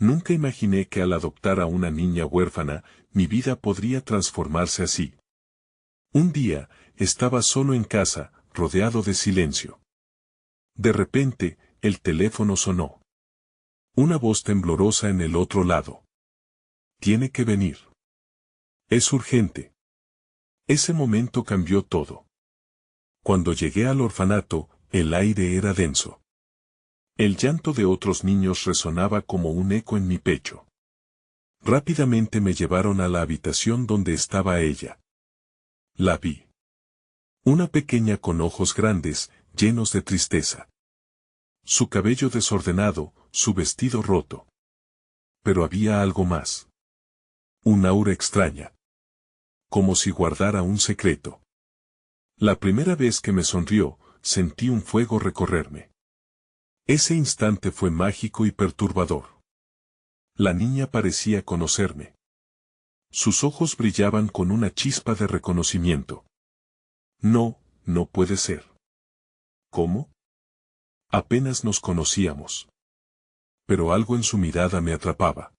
Nunca imaginé que al adoptar a una niña huérfana, mi vida podría transformarse así. Un día, estaba solo en casa, rodeado de silencio. De repente, el teléfono sonó. Una voz temblorosa en el otro lado. Tiene que venir. Es urgente. Ese momento cambió todo. Cuando llegué al orfanato, el aire era denso. El llanto de otros niños resonaba como un eco en mi pecho. Rápidamente me llevaron a la habitación donde estaba ella. La vi. Una pequeña con ojos grandes, llenos de tristeza. Su cabello desordenado, su vestido roto. Pero había algo más. Un aura extraña. Como si guardara un secreto. La primera vez que me sonrió, sentí un fuego recorrerme. Ese instante fue mágico y perturbador. La niña parecía conocerme. Sus ojos brillaban con una chispa de reconocimiento. No, no puede ser. ¿Cómo? Apenas nos conocíamos. Pero algo en su mirada me atrapaba.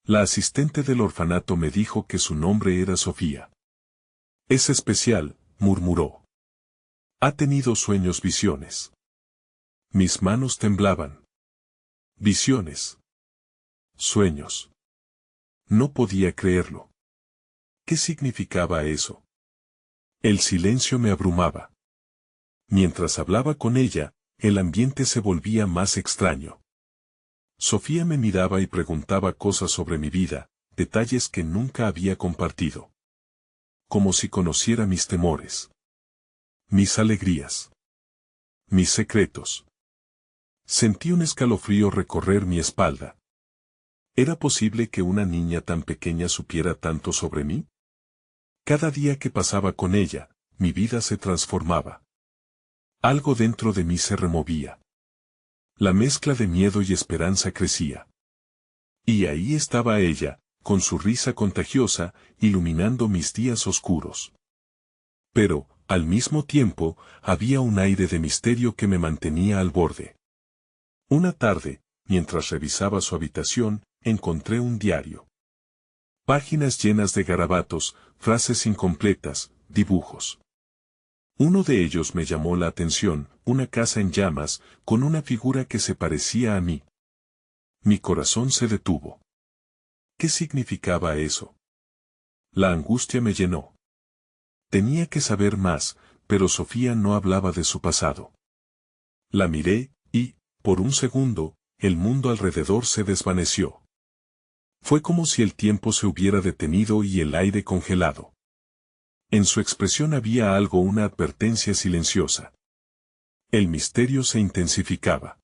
La asistente del orfanato me dijo que su nombre era Sofía. Es especial, murmuró. Ha tenido sueños, visiones. Mis manos temblaban. Visiones. Sueños. No podía creerlo. ¿Qué significaba eso? El silencio me abrumaba. Mientras hablaba con ella, el ambiente se volvía más extraño. Sofía me miraba y preguntaba cosas sobre mi vida, detalles que nunca había compartido. Como si conociera mis temores. Mis alegrías. Mis secretos. Sentí un escalofrío recorrer mi espalda. ¿Era posible que una niña tan pequeña supiera tanto sobre mí? Cada día que pasaba con ella, mi vida se transformaba. Algo dentro de mí se removía. La mezcla de miedo y esperanza crecía. Y ahí estaba ella, con su risa contagiosa, iluminando mis días oscuros. Pero, al mismo tiempo, había un aire de misterio que me mantenía al borde. Una tarde, mientras revisaba su habitación, encontré un diario. Páginas llenas de garabatos, frases incompletas, dibujos. Uno de ellos me llamó la atención, una casa en llamas, con una figura que se parecía a mí. Mi corazón se detuvo. ¿Qué significaba eso? La angustia me llenó. Tenía que saber más, pero Sofía no hablaba de su pasado. La miré, y, por un segundo, el mundo alrededor se desvaneció. Fue como si el tiempo se hubiera detenido y el aire congelado. En su expresión había algo, una advertencia silenciosa. El misterio se intensificaba.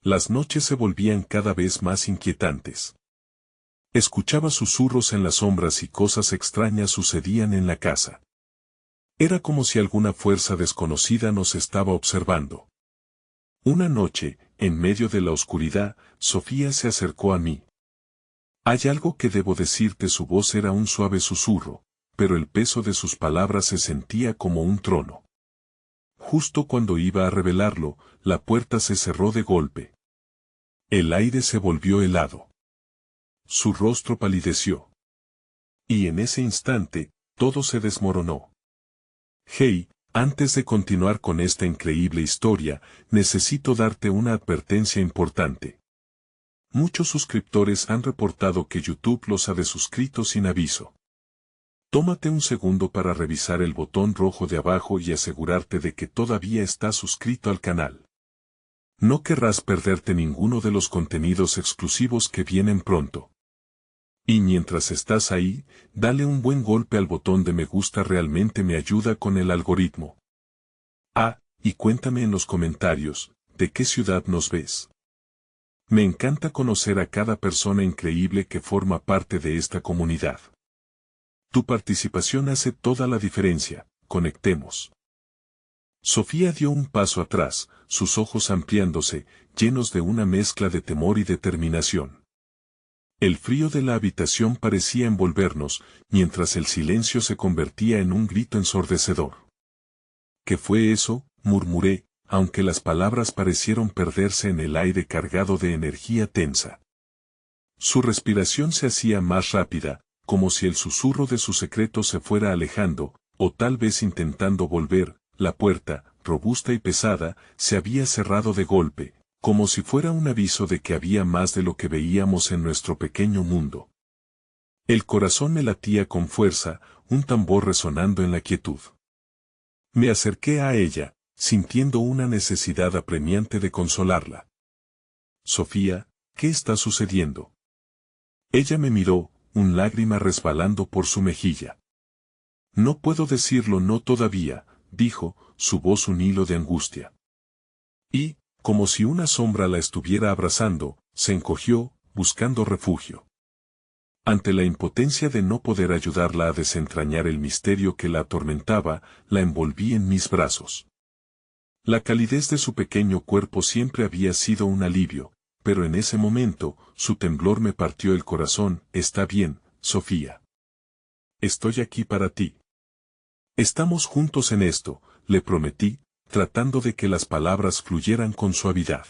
Las noches se volvían cada vez más inquietantes. Escuchaba susurros en las sombras y cosas extrañas sucedían en la casa. Era como si alguna fuerza desconocida nos estaba observando. Una noche, en medio de la oscuridad, Sofía se acercó a mí. Hay algo que debo decirte. Su voz era un suave susurro, pero el peso de sus palabras se sentía como un trono. Justo cuando iba a revelarlo, la puerta se cerró de golpe. El aire se volvió helado. Su rostro palideció. Y en ese instante, todo se desmoronó. Hey, antes de continuar con esta increíble historia, necesito darte una advertencia importante. Muchos suscriptores han reportado que YouTube los ha desuscrito sin aviso. Tómate un segundo para revisar el botón rojo de abajo y asegurarte de que todavía estás suscrito al canal. No querrás perderte ninguno de los contenidos exclusivos que vienen pronto. Y mientras estás ahí, dale un buen golpe al botón de me gusta, realmente me ayuda con el algoritmo. Y cuéntame en los comentarios, ¿de qué ciudad nos ves? Me encanta conocer a cada persona increíble que forma parte de esta comunidad. Tu participación hace toda la diferencia, conectemos. Sofía dio un paso atrás, sus ojos ampliándose, llenos de una mezcla de temor y determinación. El frío de la habitación parecía envolvernos, mientras el silencio se convertía en un grito ensordecedor. ¿Qué fue eso?, murmuré, aunque las palabras parecieron perderse en el aire cargado de energía tensa. Su respiración se hacía más rápida, como si el susurro de su secreto se fuera alejando, o tal vez intentando volver. La puerta, robusta y pesada, se había cerrado de golpe, como si fuera un aviso de que había más de lo que veíamos en nuestro pequeño mundo. El corazón me latía con fuerza, un tambor resonando en la quietud. Me acerqué a ella, sintiendo una necesidad apremiante de consolarla. Sofía, ¿qué está sucediendo? Ella me miró, un lágrima resbalando por su mejilla. No puedo decirlo, no todavía, dijo, su voz un hilo de angustia. Y, como si una sombra la estuviera abrazando, se encogió, buscando refugio. Ante la impotencia de no poder ayudarla a desentrañar el misterio que la atormentaba, la envolví en mis brazos. La calidez de su pequeño cuerpo siempre había sido un alivio, pero en ese momento, su temblor me partió el corazón. Está bien, Sofía. Estoy aquí para ti. Estamos juntos en esto, le prometí, tratando de que las palabras fluyeran con suavidad.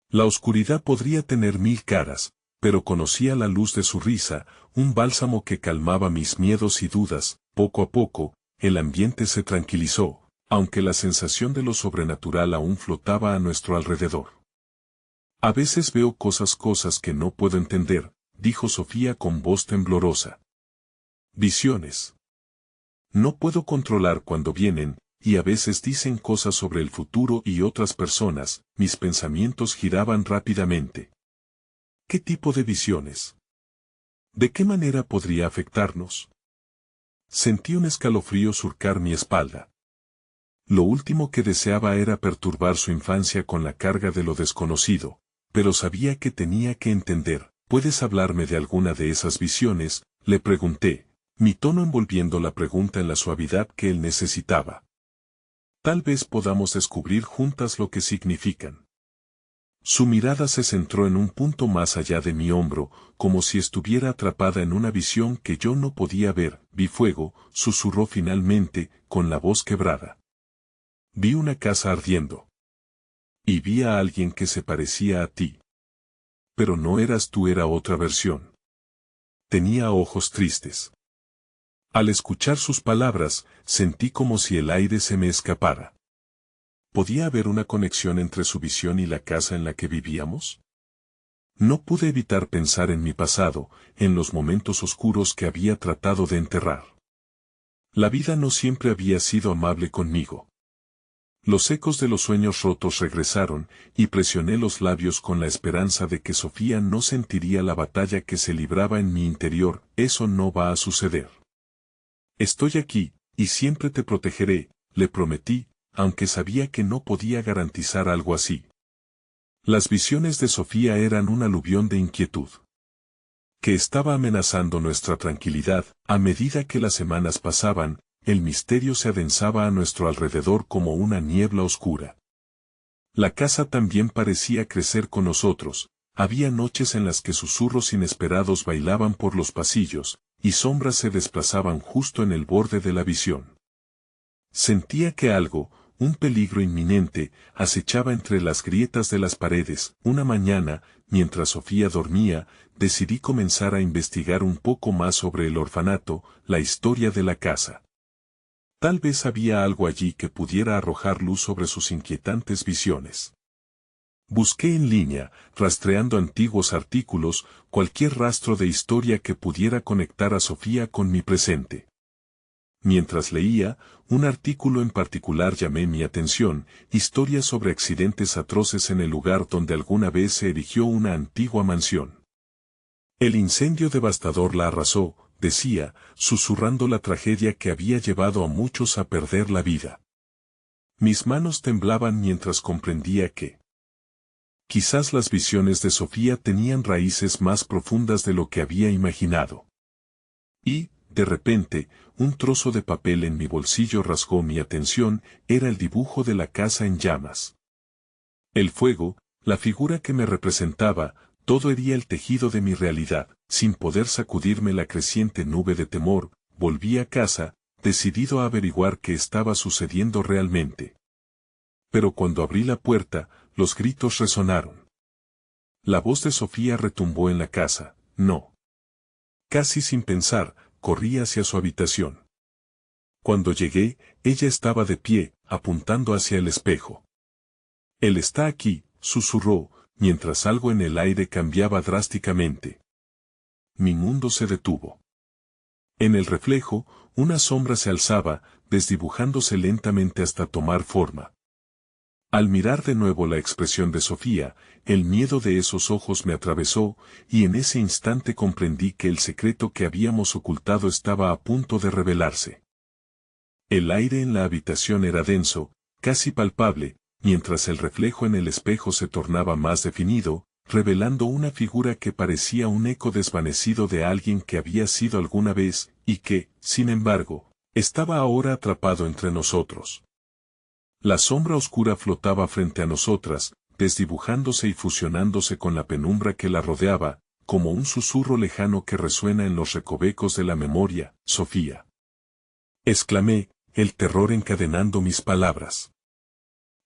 La oscuridad podría tener mil caras, pero conocía la luz de su risa, un bálsamo que calmaba mis miedos y dudas. Poco a poco, el ambiente se tranquilizó, aunque la sensación de lo sobrenatural aún flotaba a nuestro alrededor. A veces veo cosas que no puedo entender, dijo Sofía con voz temblorosa. Visiones. No puedo controlar cuando vienen, y a veces dicen cosas sobre el futuro y otras personas. Mis pensamientos giraban rápidamente. ¿Qué tipo de visiones? ¿De qué manera podría afectarnos? Sentí un escalofrío surcar mi espalda. Lo último que deseaba era perturbar su infancia con la carga de lo desconocido, pero sabía que tenía que entender. ¿Puedes hablarme de alguna de esas visiones?, le pregunté, mi tono envolviendo la pregunta en la suavidad que él necesitaba. Tal vez podamos descubrir juntas lo que significan. Su mirada se centró en un punto más allá de mi hombro, como si estuviera atrapada en una visión que yo no podía ver. Vi fuego, susurró finalmente, con la voz quebrada. Vi una casa ardiendo. Y vi a alguien que se parecía a ti. Pero no eras tú, era otra versión. Tenía ojos tristes. Al escuchar sus palabras, sentí como si el aire se me escapara. ¿Podía haber una conexión entre su visión y la casa en la que vivíamos? No pude evitar pensar en mi pasado, en los momentos oscuros que había tratado de enterrar. La vida no siempre había sido amable conmigo. Los ecos de los sueños rotos regresaron, y presioné los labios con la esperanza de que Sofía no sentiría la batalla que se libraba en mi interior. Eso no va a suceder. Estoy aquí, y siempre te protegeré, le prometí, aunque sabía que no podía garantizar algo así. Las visiones de Sofía eran un aluvión de inquietud, que estaba amenazando nuestra tranquilidad. A medida que las semanas pasaban, el misterio se adensaba a nuestro alrededor como una niebla oscura. La casa también parecía crecer con nosotros. Había noches en las que susurros inesperados bailaban por los pasillos, y sombras se desplazaban justo en el borde de la visión. Sentía que algo, un peligro inminente, acechaba entre las grietas de las paredes. Una mañana, mientras Sofía dormía, decidí comenzar a investigar un poco más sobre el orfanato, la historia de la casa. Tal vez había algo allí que pudiera arrojar luz sobre sus inquietantes visiones. Busqué en línea, rastreando antiguos artículos, cualquier rastro de historia que pudiera conectar a Sofía con mi presente. Mientras leía, un artículo en particular llamé mi atención: historias sobre accidentes atroces en el lugar donde alguna vez se erigió una antigua mansión. El incendio devastador la arrasó, decía, susurrando la tragedia que había llevado a muchos a perder la vida. Mis manos temblaban mientras comprendía que quizás las visiones de Sofía tenían raíces más profundas de lo que había imaginado. Y, de repente, un trozo de papel en mi bolsillo rasgó mi atención. Era el dibujo de la casa en llamas. El fuego, la figura que me representaba, todo hería el tejido de mi realidad. Sin poder sacudirme la creciente nube de temor, volví a casa, decidido a averiguar qué estaba sucediendo realmente. Pero cuando abrí la puerta, los gritos resonaron. La voz de Sofía retumbó en la casa. No. Casi sin pensar, corrí hacia su habitación. Cuando llegué, ella estaba de pie, apuntando hacia el espejo. Él está aquí, susurró, mientras algo en el aire cambiaba drásticamente. Mi mundo se detuvo. En el reflejo, una sombra se alzaba, desdibujándose lentamente hasta tomar forma. Al mirar de nuevo la expresión de Sofía, el miedo de esos ojos me atravesó, y en ese instante comprendí que el secreto que habíamos ocultado estaba a punto de revelarse. El aire en la habitación era denso, casi palpable, mientras el reflejo en el espejo se tornaba más definido, revelando una figura que parecía un eco desvanecido de alguien que había sido alguna vez, y que, sin embargo, estaba ahora atrapado entre nosotros. La sombra oscura flotaba frente a nosotras, desdibujándose y fusionándose con la penumbra que la rodeaba, como un susurro lejano que resuena en los recovecos de la memoria. Sofía. Exclamé, el terror encadenando mis palabras.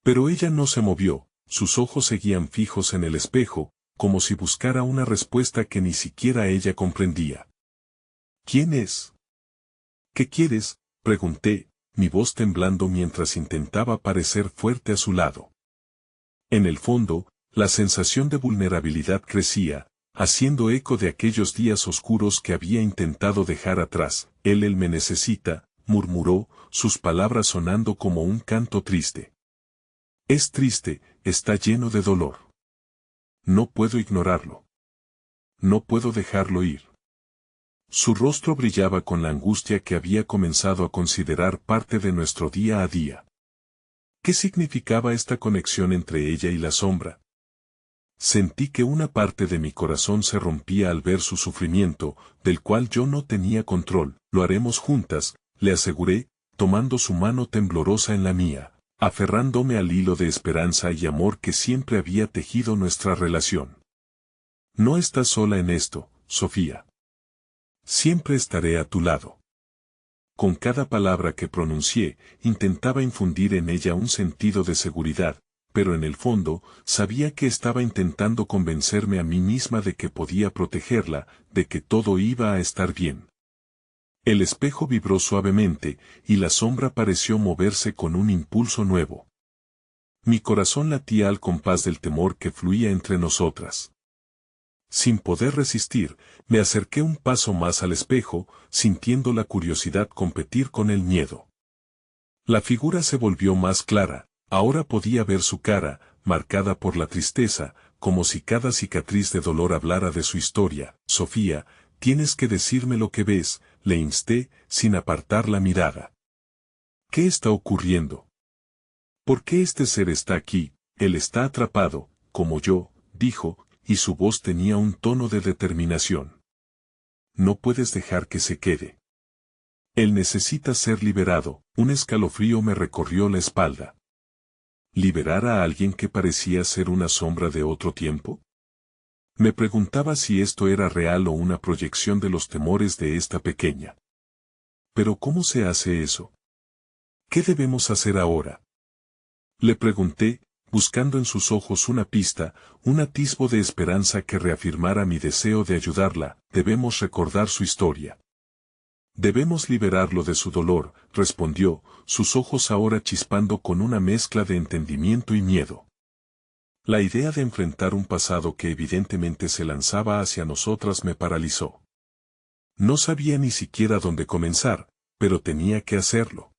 Pero ella no se movió, sus ojos seguían fijos en el espejo, como si buscara una respuesta que ni siquiera ella comprendía. ¿Quién es? ¿Qué quieres?, pregunté, mi voz temblando mientras intentaba parecer fuerte a su lado. En el fondo, la sensación de vulnerabilidad crecía, haciendo eco de aquellos días oscuros que había intentado dejar atrás. Él me necesita, murmuró, sus palabras sonando como un canto triste. Es triste, está lleno de dolor. No puedo ignorarlo. No puedo dejarlo ir. Su rostro brillaba con la angustia que había comenzado a considerar parte de nuestro día a día. ¿Qué significaba esta conexión entre ella y la sombra? Sentí que una parte de mi corazón se rompía al ver su sufrimiento, del cual yo no tenía control. Lo haremos juntas, le aseguré, tomando su mano temblorosa en la mía, aferrándome al hilo de esperanza y amor que siempre había tejido nuestra relación. No estás sola en esto, Sofía. Siempre estaré a tu lado. Con cada palabra que pronuncié, intentaba infundir en ella un sentido de seguridad, pero en el fondo, sabía que estaba intentando convencerme a mí misma de que podía protegerla, de que todo iba a estar bien. El espejo vibró suavemente, y la sombra pareció moverse con un impulso nuevo. Mi corazón latía al compás del temor que fluía entre nosotras. Sin poder resistir, me acerqué un paso más al espejo, sintiendo la curiosidad competir con el miedo. La figura se volvió más clara, ahora podía ver su cara, marcada por la tristeza, como si cada cicatriz de dolor hablara de su historia. Sofía, tienes que decirme lo que ves, le insté, sin apartar la mirada. ¿Qué está ocurriendo? ¿Por qué este ser está aquí? Él está atrapado, como yo, dijo, y su voz tenía un tono de determinación. No puedes dejar que se quede. Él necesita ser liberado. Un escalofrío me recorrió la espalda. ¿Liberar a alguien que parecía ser una sombra de otro tiempo? Me preguntaba si esto era real o una proyección de los temores de esta pequeña. ¿Pero cómo se hace eso? ¿Qué debemos hacer ahora? Le pregunté, buscando en sus ojos una pista, un atisbo de esperanza que reafirmara mi deseo de ayudarla. Debemos recordar su historia. Debemos liberarlo de su dolor, respondió, sus ojos ahora chispando con una mezcla de entendimiento y miedo. La idea de enfrentar un pasado que evidentemente se lanzaba hacia nosotras me paralizó. No sabía ni siquiera dónde comenzar, pero tenía que hacerlo.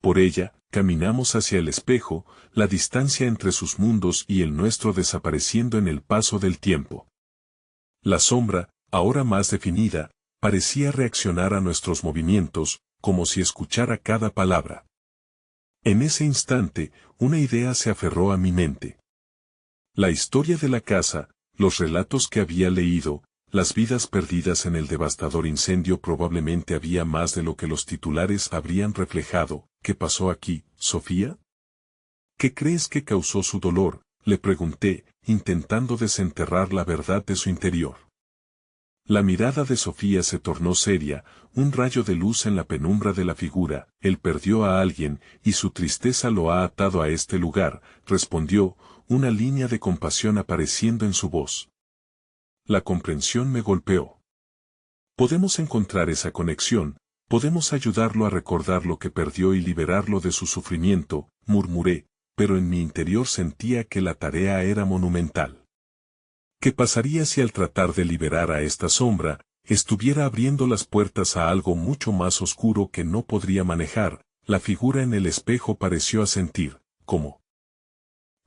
Por ella, caminamos hacia el espejo, la distancia entre sus mundos y el nuestro desapareciendo en el paso del tiempo. La sombra, ahora más definida, parecía reaccionar a nuestros movimientos, como si escuchara cada palabra. En ese instante, una idea se aferró a mi mente. La historia de la casa, los relatos que había leído, las vidas perdidas en el devastador incendio. Probablemente había más de lo que los titulares habrían reflejado. ¿Qué pasó aquí, Sofía? ¿Qué crees que causó su dolor?, le pregunté, intentando desenterrar la verdad de su interior. La mirada de Sofía se tornó seria, un rayo de luz en la penumbra de la figura. Él perdió a alguien, y su tristeza lo ha atado a este lugar, respondió, una línea de compasión apareciendo en su voz. La comprensión me golpeó. Podemos encontrar esa conexión, podemos ayudarlo a recordar lo que perdió y liberarlo de su sufrimiento, murmuré, pero en mi interior sentía que la tarea era monumental. ¿Qué pasaría si al tratar de liberar a esta sombra, estuviera abriendo las puertas a algo mucho más oscuro que no podría manejar? La figura en el espejo pareció asentir, como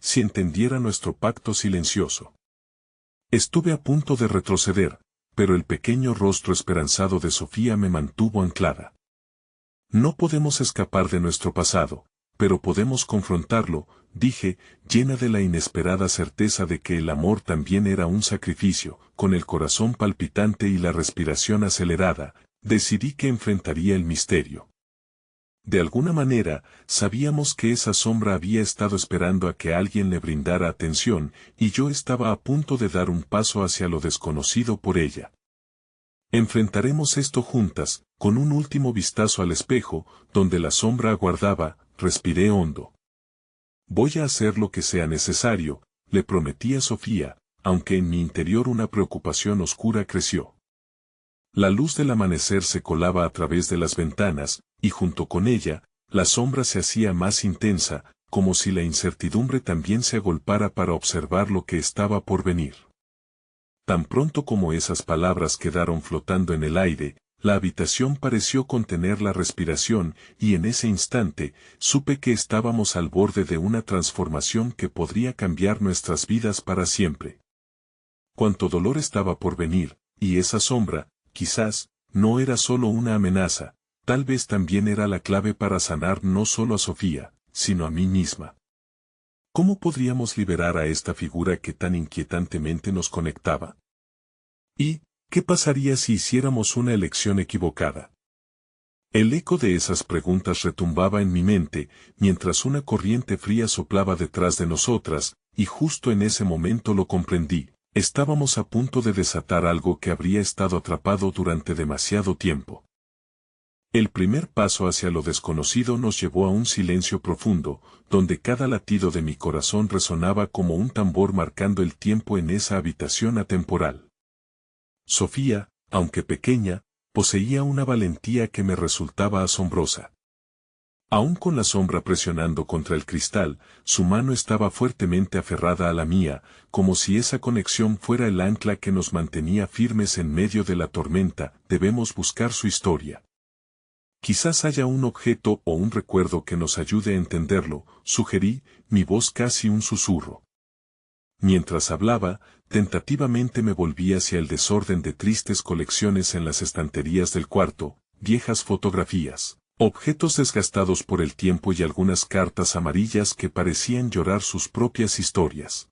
si entendiera nuestro pacto silencioso. Estuve a punto de retroceder, pero el pequeño rostro esperanzado de Sofía me mantuvo anclada. No podemos escapar de nuestro pasado, pero podemos confrontarlo, dije, llena de la inesperada certeza de que el amor también era un sacrificio. Con el corazón palpitante y la respiración acelerada, decidí que enfrentaría el misterio. De alguna manera, sabíamos que esa sombra había estado esperando a que alguien le brindara atención, y yo estaba a punto de dar un paso hacia lo desconocido por ella. Enfrentaremos esto juntas. Con un último vistazo al espejo, donde la sombra aguardaba, respiré hondo. Voy a hacer lo que sea necesario, le prometí a Sofía, aunque en mi interior una preocupación oscura creció. La luz del amanecer se colaba a través de las ventanas, y junto con ella, la sombra se hacía más intensa, como si la incertidumbre también se agolpara para observar lo que estaba por venir. Tan pronto como esas palabras quedaron flotando en el aire, la habitación pareció contener la respiración, y en ese instante, supe que estábamos al borde de una transformación que podría cambiar nuestras vidas para siempre. Cuánto dolor estaba por venir, y esa sombra, quizás, no era solo una amenaza, tal vez también era la clave para sanar no solo a Sofía, sino a mí misma. ¿Cómo podríamos liberar a esta figura que tan inquietantemente nos conectaba? ¿Y qué pasaría si hiciéramos una elección equivocada? El eco de esas preguntas retumbaba en mi mente, mientras una corriente fría soplaba detrás de nosotras, y justo en ese momento lo comprendí. Estábamos a punto de desatar algo que habría estado atrapado durante demasiado tiempo. El primer paso hacia lo desconocido nos llevó a un silencio profundo, donde cada latido de mi corazón resonaba como un tambor marcando el tiempo en esa habitación atemporal. Sofía, aunque pequeña, poseía una valentía que me resultaba asombrosa. Aún con la sombra presionando contra el cristal, su mano estaba fuertemente aferrada a la mía, como si esa conexión fuera el ancla que nos mantenía firmes en medio de la tormenta. Debemos buscar su historia. Quizás haya un objeto o un recuerdo que nos ayude a entenderlo, sugerí, mi voz casi un susurro. Mientras hablaba, tentativamente me volví hacia el desorden de tristes colecciones en las estanterías del cuarto, viejas fotografías, objetos desgastados por el tiempo y algunas cartas amarillas que parecían llorar sus propias historias.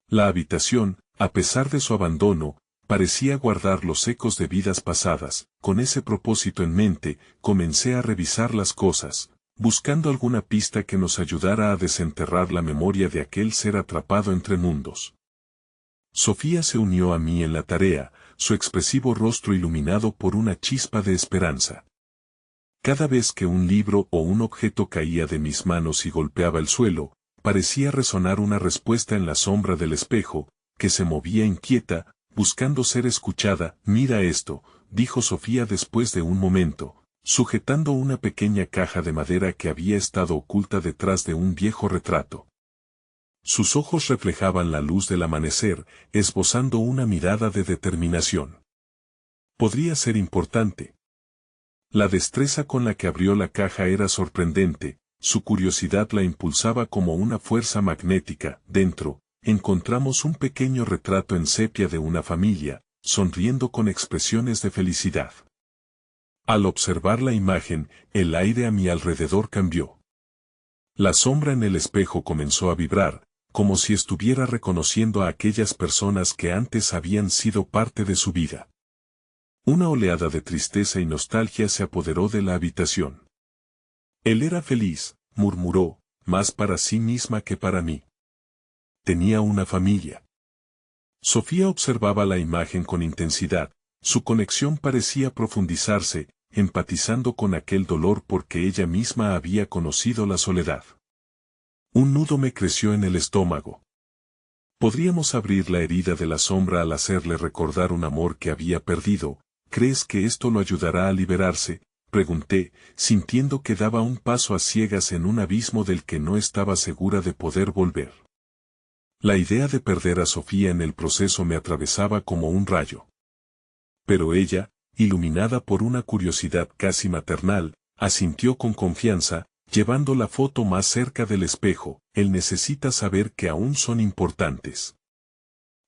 La habitación, a pesar de su abandono, parecía guardar los ecos de vidas pasadas. Con ese propósito en mente, comencé a revisar las cosas, buscando alguna pista que nos ayudara a desenterrar la memoria de aquel ser atrapado entre mundos. Sofía se unió a mí en la tarea, su expresivo rostro iluminado por una chispa de esperanza. Cada vez que un libro o un objeto caía de mis manos y golpeaba el suelo, parecía resonar una respuesta en la sombra del espejo, que se movía inquieta, buscando ser escuchada. Mira esto, dijo Sofía después de un momento, sujetando una pequeña caja de madera que había estado oculta detrás de un viejo retrato. Sus ojos reflejaban la luz del amanecer, esbozando una mirada de determinación. Podría ser importante. La destreza con la que abrió la caja era sorprendente, su curiosidad la impulsaba como una fuerza magnética. Dentro, encontramos un pequeño retrato en sepia de una familia, sonriendo con expresiones de felicidad. Al observar la imagen, el aire a mi alrededor cambió. La sombra en el espejo comenzó a vibrar, como si estuviera reconociendo a aquellas personas que antes habían sido parte de su vida. Una oleada de tristeza y nostalgia se apoderó de la habitación. Él era feliz, murmuró, más para sí misma que para mí. Tenía una familia. Sofía observaba la imagen con intensidad, su conexión parecía profundizarse, empatizando con aquel dolor porque ella misma había conocido la soledad. Un nudo me creció en el estómago. ¿Podríamos abrir la herida de la sombra al hacerle recordar un amor que había perdido? ¿Crees que esto lo ayudará a liberarse? Pregunté, sintiendo que daba un paso a ciegas en un abismo del que no estaba segura de poder volver. La idea de perder a Sofía en el proceso me atravesaba como un rayo. Pero ella, iluminada por una curiosidad casi maternal, asintió con confianza, llevando la foto más cerca del espejo. Él necesita saber que aún son importantes.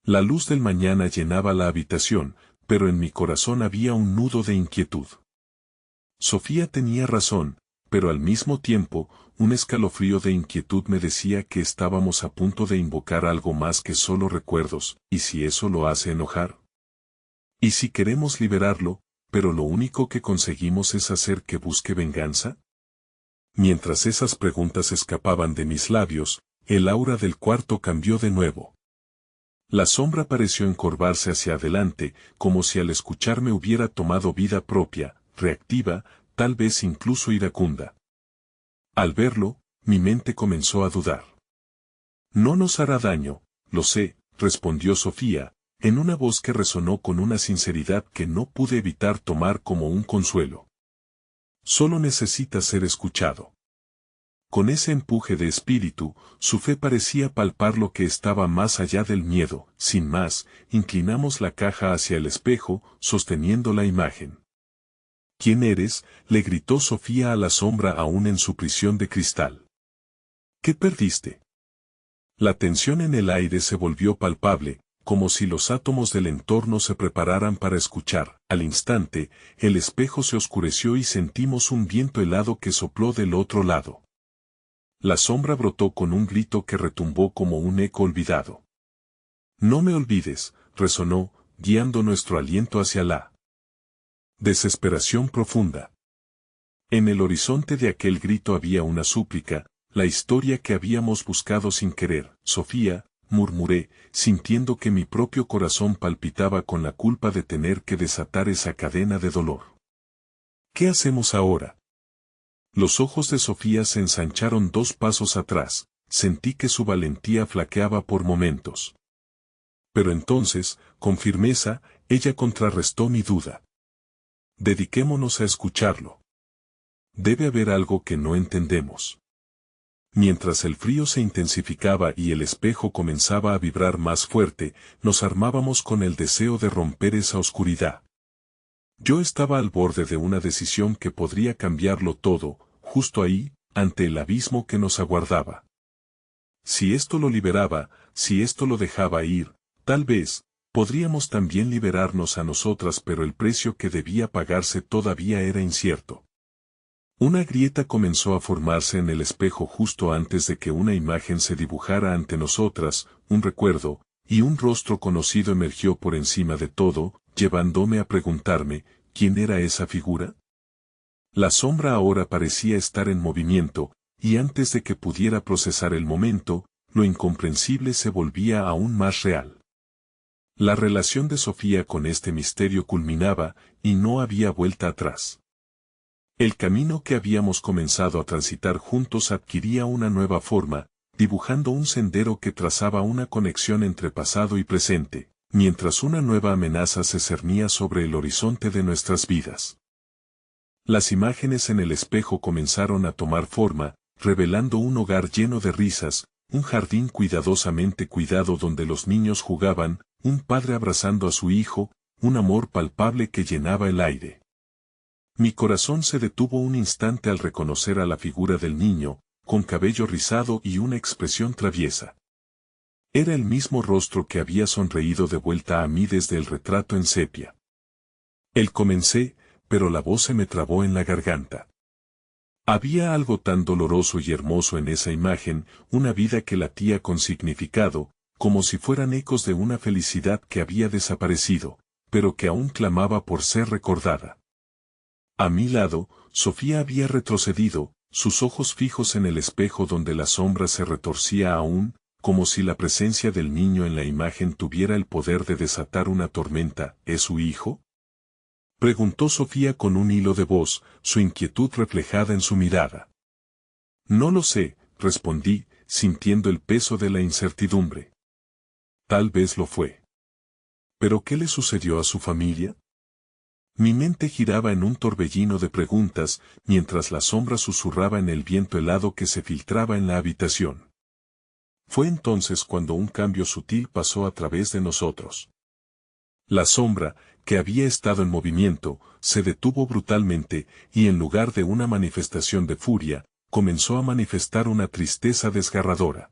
La luz del mañana llenaba la habitación, pero en mi corazón había un nudo de inquietud. Sofía tenía razón, pero al mismo tiempo, un escalofrío de inquietud me decía que estábamos a punto de invocar algo más que solo recuerdos. ¿Y si eso lo hace enojar? ¿Y si queremos liberarlo, pero lo único que conseguimos es hacer que busque venganza? Mientras esas preguntas escapaban de mis labios, el aura del cuarto cambió de nuevo. La sombra pareció encorvarse hacia adelante, como si al escucharme hubiera tomado vida propia, reactiva, tal vez incluso iracunda. Al verlo, mi mente comenzó a dudar. No nos hará daño, lo sé, respondió Sofía, en una voz que resonó con una sinceridad que no pude evitar tomar como un consuelo. Solo necesita ser escuchado. Con ese empuje de espíritu, su fe parecía palpar lo que estaba más allá del miedo. Sin más, inclinamos la caja hacia el espejo, sosteniendo la imagen. ¿Quién eres?, le gritó Sofía a la sombra aún en su prisión de cristal. ¿Qué perdiste? La tensión en el aire se volvió palpable, como si los átomos del entorno se prepararan para escuchar. Al instante, el espejo se oscureció y sentimos un viento helado que sopló del otro lado. La sombra brotó con un grito que retumbó como un eco olvidado. No me olvides, resonó, guiando nuestro aliento hacia la desesperación profunda. En el horizonte de aquel grito había una súplica, la historia que habíamos buscado sin querer. Sofía, murmuré, sintiendo que mi propio corazón palpitaba con la culpa de tener que desatar esa cadena de dolor. ¿Qué hacemos ahora? Los ojos de Sofía se ensancharon 2 pasos atrás, sentí que su valentía flaqueaba por momentos. Pero entonces, con firmeza, ella contrarrestó mi duda. Dediquémonos a escucharlo. Debe haber algo que no entendemos. Mientras el frío se intensificaba y el espejo comenzaba a vibrar más fuerte, nos armábamos con el deseo de romper esa oscuridad. Yo estaba al borde de una decisión que podría cambiarlo todo, justo ahí, ante el abismo que nos aguardaba. Si esto lo liberaba, si esto lo dejaba ir, tal vez, podríamos también liberarnos a nosotras, pero el precio que debía pagarse todavía era incierto. Una grieta comenzó a formarse en el espejo justo antes de que una imagen se dibujara ante nosotras, un recuerdo, y un rostro conocido emergió por encima de todo, llevándome a preguntarme, ¿quién era esa figura? La sombra ahora parecía estar en movimiento, y antes de que pudiera procesar el momento, lo incomprensible se volvía aún más real. La relación de Sofía con este misterio culminaba, y no había vuelta atrás. El camino que habíamos comenzado a transitar juntos adquiría una nueva forma, dibujando un sendero que trazaba una conexión entre pasado y presente, mientras una nueva amenaza se cernía sobre el horizonte de nuestras vidas. Las imágenes en el espejo comenzaron a tomar forma, revelando un hogar lleno de risas, un jardín cuidadosamente cuidado donde los niños jugaban, un padre abrazando a su hijo, un amor palpable que llenaba el aire. Mi corazón se detuvo un instante al reconocer a la figura del niño, con cabello rizado y una expresión traviesa. Era el mismo rostro que había sonreído de vuelta a mí desde el retrato en sepia. Comencé, pero la voz se me trabó en la garganta. Había algo tan doloroso y hermoso en esa imagen, una vida que latía con significado, como si fueran ecos de una felicidad que había desaparecido, pero que aún clamaba por ser recordada. A mi lado, Sofía había retrocedido, sus ojos fijos en el espejo donde la sombra se retorcía aún, como si la presencia del niño en la imagen tuviera el poder de desatar una tormenta. ¿Es su hijo?, preguntó Sofía con un hilo de voz, su inquietud reflejada en su mirada. No lo sé, respondí, sintiendo el peso de la incertidumbre. Tal vez lo fue. ¿Pero qué le sucedió a su familia? Mi mente giraba en un torbellino de preguntas, mientras la sombra susurraba en el viento helado que se filtraba en la habitación. Fue entonces cuando un cambio sutil pasó a través de nosotros. La sombra, que había estado en movimiento, se detuvo brutalmente, y en lugar de una manifestación de furia, comenzó a manifestar una tristeza desgarradora.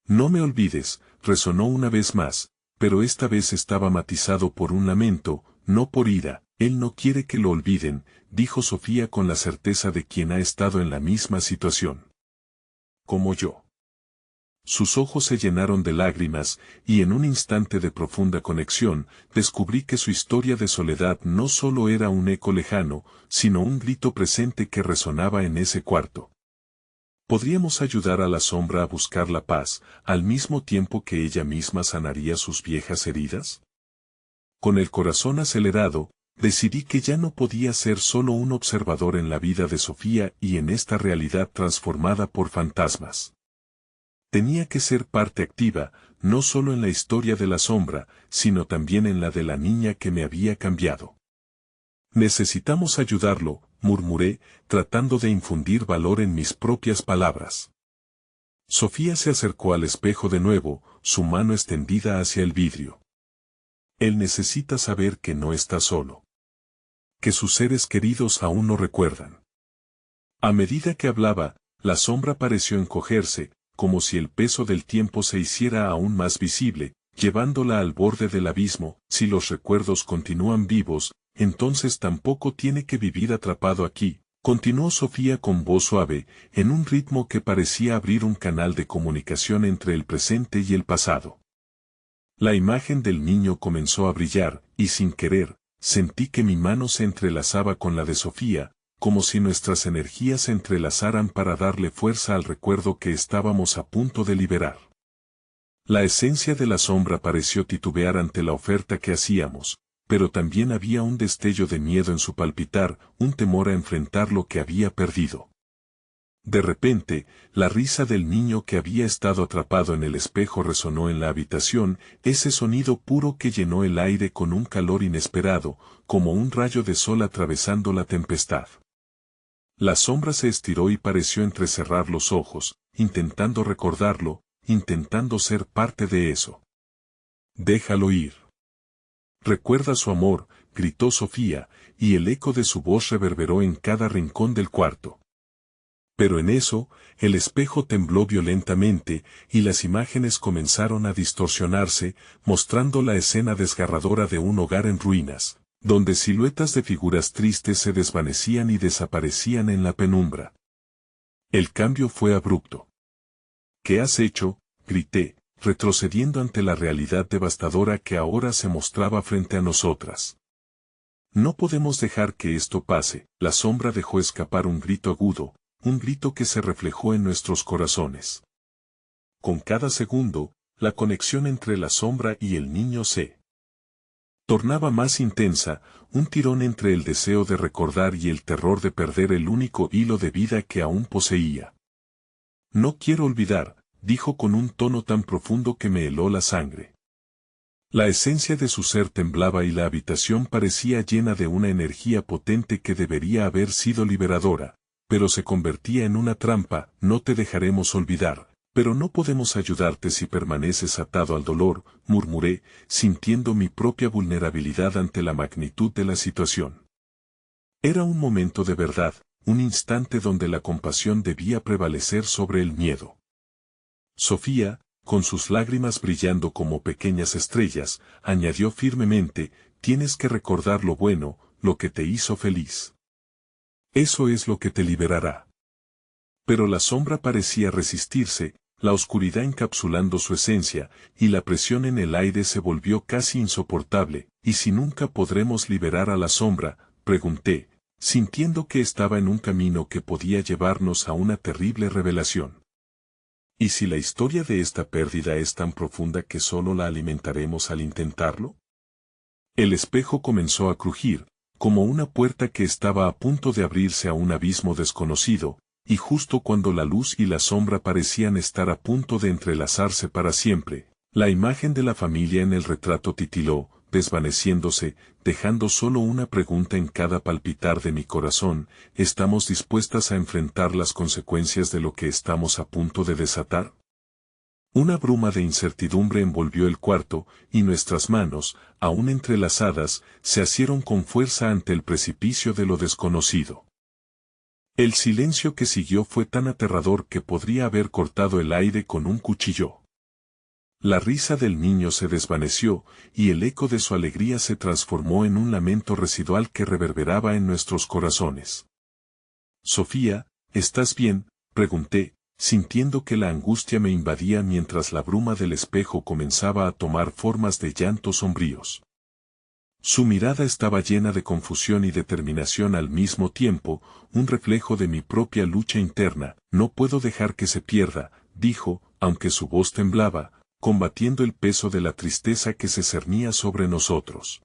No me olvides, resonó una vez más, pero esta vez estaba matizado por un lamento, no por ira. Él no quiere que lo olviden, dijo Sofía con la certeza de quien ha estado en la misma situación. Como yo. Sus ojos se llenaron de lágrimas, y en un instante de profunda conexión, descubrí que su historia de soledad no solo era un eco lejano, sino un grito presente que resonaba en ese cuarto. ¿Podríamos ayudar a la sombra a buscar la paz, al mismo tiempo que ella misma sanaría sus viejas heridas? Con el corazón acelerado, decidí que ya no podía ser solo un observador en la vida de Sofía y en esta realidad transformada por fantasmas. Tenía que ser parte activa, no solo en la historia de la sombra, sino también en la de la niña que me había cambiado. Necesitamos ayudarlo, murmuré, tratando de infundir valor en mis propias palabras. Sofía se acercó al espejo de nuevo, su mano extendida hacia el vidrio. Él necesita saber que no está solo. Que sus seres queridos aún lo recuerdan. A medida que hablaba, la sombra pareció encogerse, como si el peso del tiempo se hiciera aún más visible, llevándola al borde del abismo. Si los recuerdos continúan vivos, entonces tampoco tiene que vivir atrapado aquí, continuó Sofía con voz suave, en un ritmo que parecía abrir un canal de comunicación entre el presente y el pasado. La imagen del niño comenzó a brillar, y sin querer, sentí que mi mano se entrelazaba con la de Sofía, como si nuestras energías se entrelazaran para darle fuerza al recuerdo que estábamos a punto de liberar. La esencia de la sombra pareció titubear ante la oferta que hacíamos, pero también había un destello de miedo en su palpitar, un temor a enfrentar lo que había perdido. De repente, la risa del niño que había estado atrapado en el espejo resonó en la habitación, ese sonido puro que llenó el aire con un calor inesperado, como un rayo de sol atravesando la tempestad. La sombra se estiró y pareció entrecerrar los ojos, intentando recordarlo, intentando ser parte de eso. Déjalo ir. Recuerda su amor, gritó Sofía, y el eco de su voz reverberó en cada rincón del cuarto. Pero en eso, el espejo tembló violentamente, y las imágenes comenzaron a distorsionarse, mostrando la escena desgarradora de un hogar en ruinas, donde siluetas de figuras tristes se desvanecían y desaparecían en la penumbra. El cambio fue abrupto. ¿Qué has hecho?, grité, retrocediendo ante la realidad devastadora que ahora se mostraba frente a nosotras. No podemos dejar que esto pase. La sombra dejó escapar un grito agudo, un grito que se reflejó en nuestros corazones. Con cada segundo, la conexión entre la sombra y el niño se tornaba más intensa, un tirón entre el deseo de recordar y el terror de perder el único hilo de vida que aún poseía. No quiero olvidar, dijo con un tono tan profundo que me heló la sangre. La esencia de su ser temblaba y la habitación parecía llena de una energía potente que debería haber sido liberadora, pero se convertía en una trampa. No te dejaremos olvidar, pero no podemos ayudarte si permaneces atado al dolor, murmuré, sintiendo mi propia vulnerabilidad ante la magnitud de la situación. Era un momento de verdad, un instante donde la compasión debía prevalecer sobre el miedo. Sofía, con sus lágrimas brillando como pequeñas estrellas, añadió firmemente, tienes que recordar lo bueno, lo que te hizo feliz. Eso es lo que te liberará. Pero la sombra parecía resistirse, la oscuridad encapsulando su esencia, y la presión en el aire se volvió casi insoportable. ¿Y si nunca podremos liberar a la sombra?, pregunté, sintiendo que estaba en un camino que podía llevarnos a una terrible revelación. ¿Y si la historia de esta pérdida es tan profunda que solo la alimentaremos al intentarlo? El espejo comenzó a crujir, como una puerta que estaba a punto de abrirse a un abismo desconocido, Y justo cuando la luz y la sombra parecían estar a punto de entrelazarse para siempre, la imagen de la familia en el retrato titiló, desvaneciéndose, dejando solo una pregunta en cada palpitar de mi corazón: ¿estamos dispuestas a enfrentar las consecuencias de lo que estamos a punto de desatar? Una bruma de incertidumbre envolvió el cuarto, y nuestras manos, aún entrelazadas, se asieron con fuerza ante el precipicio de lo desconocido. El silencio que siguió fue tan aterrador que podría haber cortado el aire con un cuchillo. La risa del niño se desvaneció, y el eco de su alegría se transformó en un lamento residual que reverberaba en nuestros corazones. «Sofía, ¿estás bien?», pregunté, sintiendo que la angustia me invadía mientras la bruma del espejo comenzaba a tomar formas de llantos sombríos. Su mirada estaba llena de confusión y determinación al mismo tiempo, un reflejo de mi propia lucha interna. «No puedo dejar que se pierda», dijo, aunque su voz temblaba, combatiendo el peso de la tristeza que se cernía sobre nosotros.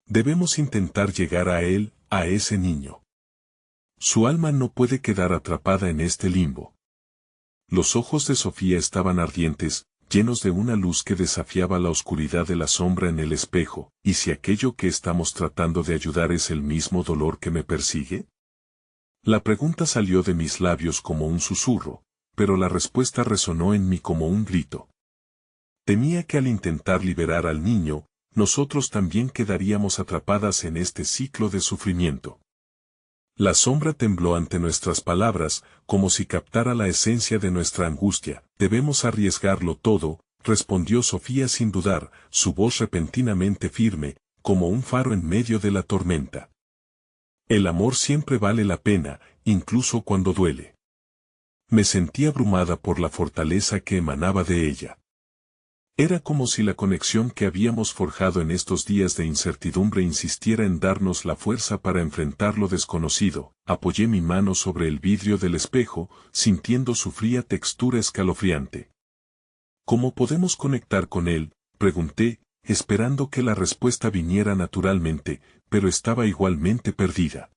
«Debemos intentar llegar a él, a ese niño. Su alma no puede quedar atrapada en este limbo». Los ojos de Sofía estaban ardientes, llenos de una luz que desafiaba la oscuridad de la sombra en el espejo. ¿Y si aquello que estamos tratando de ayudar es el mismo dolor que me persigue? La pregunta salió de mis labios como un susurro, pero la respuesta resonó en mí como un grito. Temía que al intentar liberar al niño, nosotros también quedaríamos atrapadas en este ciclo de sufrimiento. La sombra tembló ante nuestras palabras, como si captara la esencia de nuestra angustia. «Debemos arriesgarlo todo», respondió Sofía sin dudar, su voz repentinamente firme, como un faro en medio de la tormenta. «El amor siempre vale la pena, incluso cuando duele». Me sentí abrumada por la fortaleza que emanaba de ella. Era como si la conexión que habíamos forjado en estos días de incertidumbre insistiera en darnos la fuerza para enfrentar lo desconocido. Apoyé mi mano sobre el vidrio del espejo, sintiendo su fría textura escalofriante. «¿Cómo podemos conectar con él?», pregunté, esperando que la respuesta viniera naturalmente, pero estaba igualmente perdida.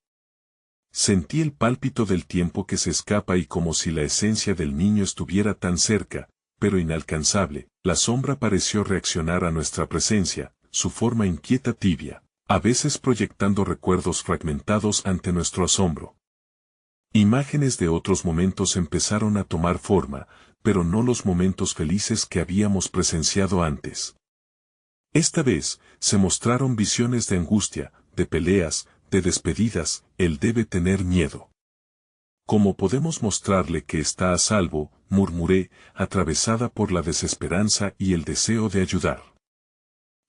Sentí el pálpito del tiempo que se escapa y como si la esencia del niño estuviera tan cerca, pero inalcanzable. La sombra pareció reaccionar a nuestra presencia, su forma inquieta tibia, a veces proyectando recuerdos fragmentados ante nuestro asombro. Imágenes de otros momentos empezaron a tomar forma, pero no los momentos felices que habíamos presenciado antes. Esta vez, se mostraron visiones de angustia, de peleas, de despedidas. «Él debe tener miedo. ¿Cómo podemos mostrarle que está a salvo?», murmuré, atravesada por la desesperanza y el deseo de ayudar.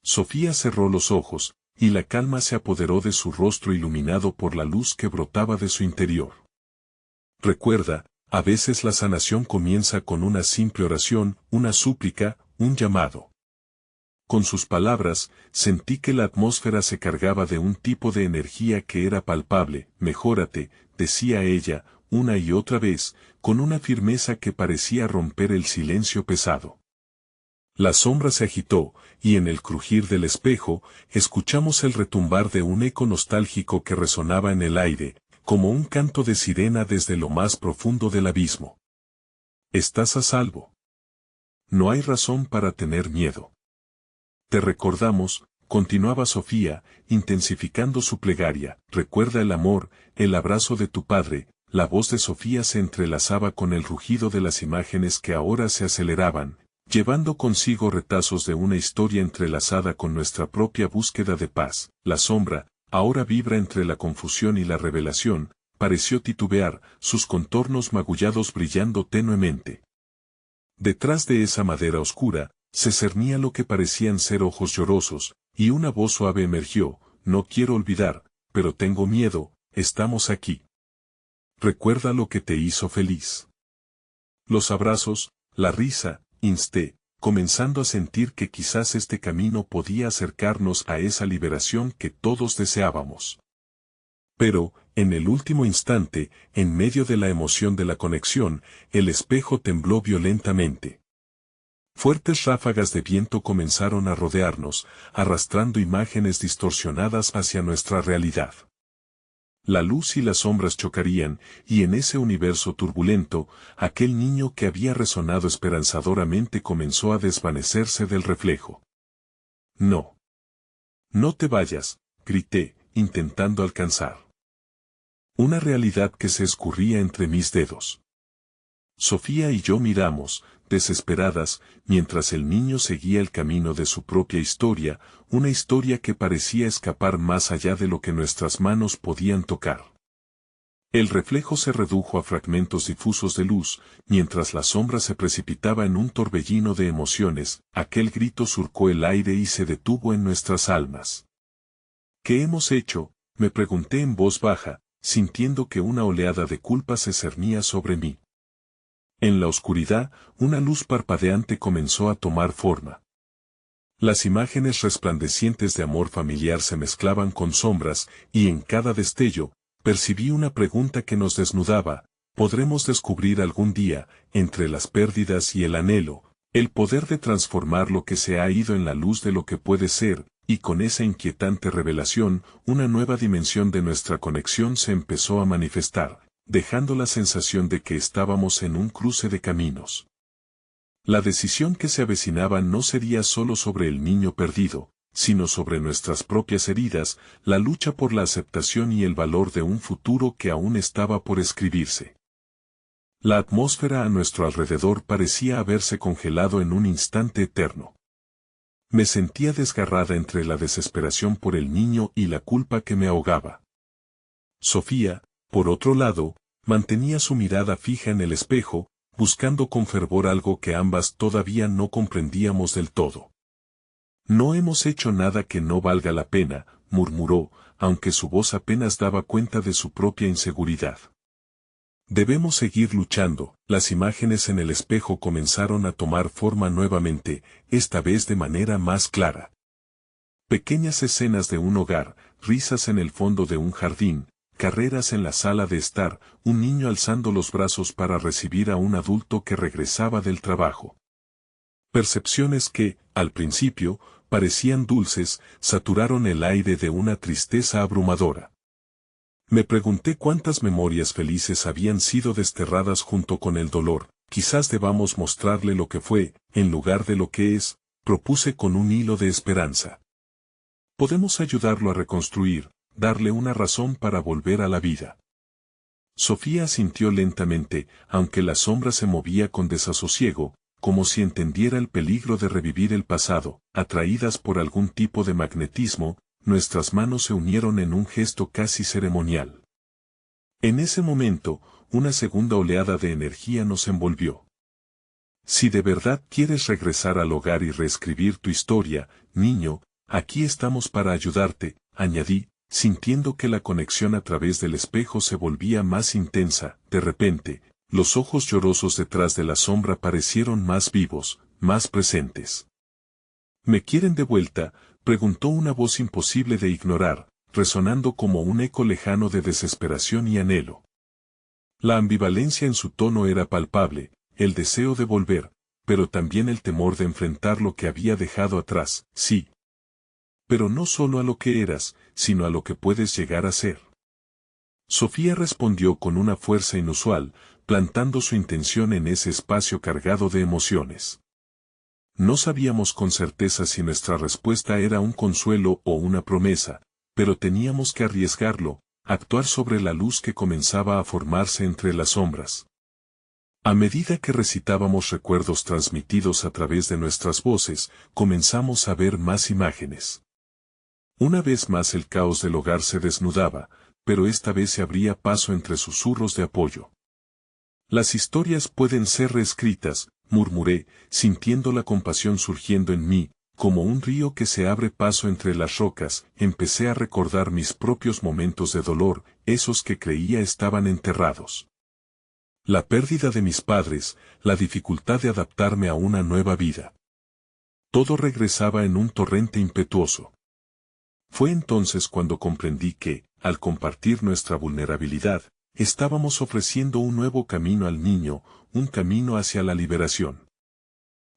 Sofía cerró los ojos, y la calma se apoderó de su rostro iluminado por la luz que brotaba de su interior. «Recuerda, a veces la sanación comienza con una simple oración, una súplica, un llamado». Con sus palabras, sentí que la atmósfera se cargaba de un tipo de energía que era palpable. «Mejórate», decía ella, una y otra vez, con una firmeza que parecía romper el silencio pesado. La sombra se agitó, y en el crujir del espejo, escuchamos el retumbar de un eco nostálgico que resonaba en el aire, como un canto de sirena desde lo más profundo del abismo. «Estás a salvo. No hay razón para tener miedo. Te recordamos», continuaba Sofía, intensificando su plegaria. «Recuerda el amor, el abrazo de tu padre». La voz de Sofía se entrelazaba con el rugido de las imágenes que ahora se aceleraban, llevando consigo retazos de una historia entrelazada con nuestra propia búsqueda de paz. La sombra, ahora vibra entre la confusión y la revelación, pareció titubear, sus contornos magullados brillando tenuemente. Detrás de esa madera oscura, se cernía lo que parecían ser ojos llorosos, y una voz suave emergió: «No quiero olvidar, pero tengo miedo, estamos aquí. Recuerda lo que te hizo feliz». Los abrazos, la risa, insté, comenzando a sentir que quizás este camino podía acercarnos a esa liberación que todos deseábamos. Pero, en el último instante, en medio de la emoción de la conexión, el espejo tembló violentamente. Fuertes ráfagas de viento comenzaron a rodearnos, arrastrando imágenes distorsionadas hacia nuestra realidad. La luz y las sombras chocarían, y en ese universo turbulento, aquel niño que había resonado esperanzadoramente comenzó a desvanecerse del reflejo. No. No te vayas, grité, intentando alcanzar una realidad que se escurría entre mis dedos. Sofía y yo miramos, desesperadas, mientras el niño seguía el camino de su propia historia, una historia que parecía escapar más allá de lo que nuestras manos podían tocar. El reflejo se redujo a fragmentos difusos de luz, mientras la sombra se precipitaba en un torbellino de emociones, aquel grito surcó el aire y se detuvo en nuestras almas. ¿Qué hemos hecho?, me pregunté en voz baja, sintiendo que una oleada de culpa se cernía sobre mí. En la oscuridad, una luz parpadeante comenzó a tomar forma. Las imágenes resplandecientes de amor familiar se mezclaban con sombras, y en cada destello, percibí una pregunta que nos desnudaba: ¿podremos descubrir algún día, entre las pérdidas y el anhelo, el poder de transformar lo que se ha ido en la luz de lo que puede ser? Y con esa inquietante revelación, una nueva dimensión de nuestra conexión se empezó a manifestar, dejando la sensación de que estábamos en un cruce de caminos. La decisión que se avecinaba no sería solo sobre el niño perdido, sino sobre nuestras propias heridas, la lucha por la aceptación y el valor de un futuro que aún estaba por escribirse. La atmósfera a nuestro alrededor parecía haberse congelado en un instante eterno. Me sentía desgarrada entre la desesperación por el niño y la culpa que me ahogaba. Sofía, por otro lado, mantenía su mirada fija en el espejo, buscando con fervor algo que ambas todavía no comprendíamos del todo. No hemos hecho nada que no valga la pena, murmuró, aunque su voz apenas daba cuenta de su propia inseguridad. Debemos seguir luchando. Las imágenes en el espejo comenzaron a tomar forma nuevamente, esta vez de manera más clara. Pequeñas escenas de un hogar, risas en el fondo de un jardín, carreras en la sala de estar, un niño alzando los brazos para recibir a un adulto que regresaba del trabajo. Percepciones que, al principio, parecían dulces, saturaron el aire de una tristeza abrumadora. Me pregunté cuántas memorias felices habían sido desterradas junto con el dolor. Quizás debamos mostrarle lo que fue, en lugar de lo que es, propuse con un hilo de esperanza. Podemos ayudarlo a reconstruir, darle una razón para volver a la vida. Sofía asintió lentamente, aunque la sombra se movía con desasosiego, como si entendiera el peligro de revivir el pasado. Atraídas por algún tipo de magnetismo, nuestras manos se unieron en un gesto casi ceremonial. En ese momento, una segunda oleada de energía nos envolvió. Si de verdad quieres regresar al hogar y reescribir tu historia, niño, aquí estamos para ayudarte, añadí, sintiendo que la conexión a través del espejo se volvía más intensa. De repente, los ojos llorosos detrás de la sombra parecieron más vivos, más presentes. ¿Me quieren de vuelta?, preguntó una voz imposible de ignorar, resonando como un eco lejano de desesperación y anhelo. La ambivalencia en su tono era palpable, el deseo de volver, pero también el temor de enfrentar lo que había dejado atrás. Sí. Pero no solo a lo que eras, sino a lo que puedes llegar a ser. Sofía respondió con una fuerza inusual, plantando su intención en ese espacio cargado de emociones. No sabíamos con certeza si nuestra respuesta era un consuelo o una promesa, pero teníamos que arriesgarlo, actuar sobre la luz que comenzaba a formarse entre las sombras. A medida que recitábamos recuerdos transmitidos a través de nuestras voces, comenzamos a ver más imágenes. Una vez más el caos del hogar se desnudaba, pero esta vez se abría paso entre susurros de apoyo. Las historias pueden ser reescritas, murmuré, sintiendo la compasión surgiendo en mí, como un río que se abre paso entre las rocas. Empecé a recordar mis propios momentos de dolor, esos que creía estaban enterrados. La pérdida de mis padres, la dificultad de adaptarme a una nueva vida. Todo regresaba en un torrente impetuoso. Fue entonces cuando comprendí que, al compartir nuestra vulnerabilidad, estábamos ofreciendo un nuevo camino al niño, un camino hacia la liberación.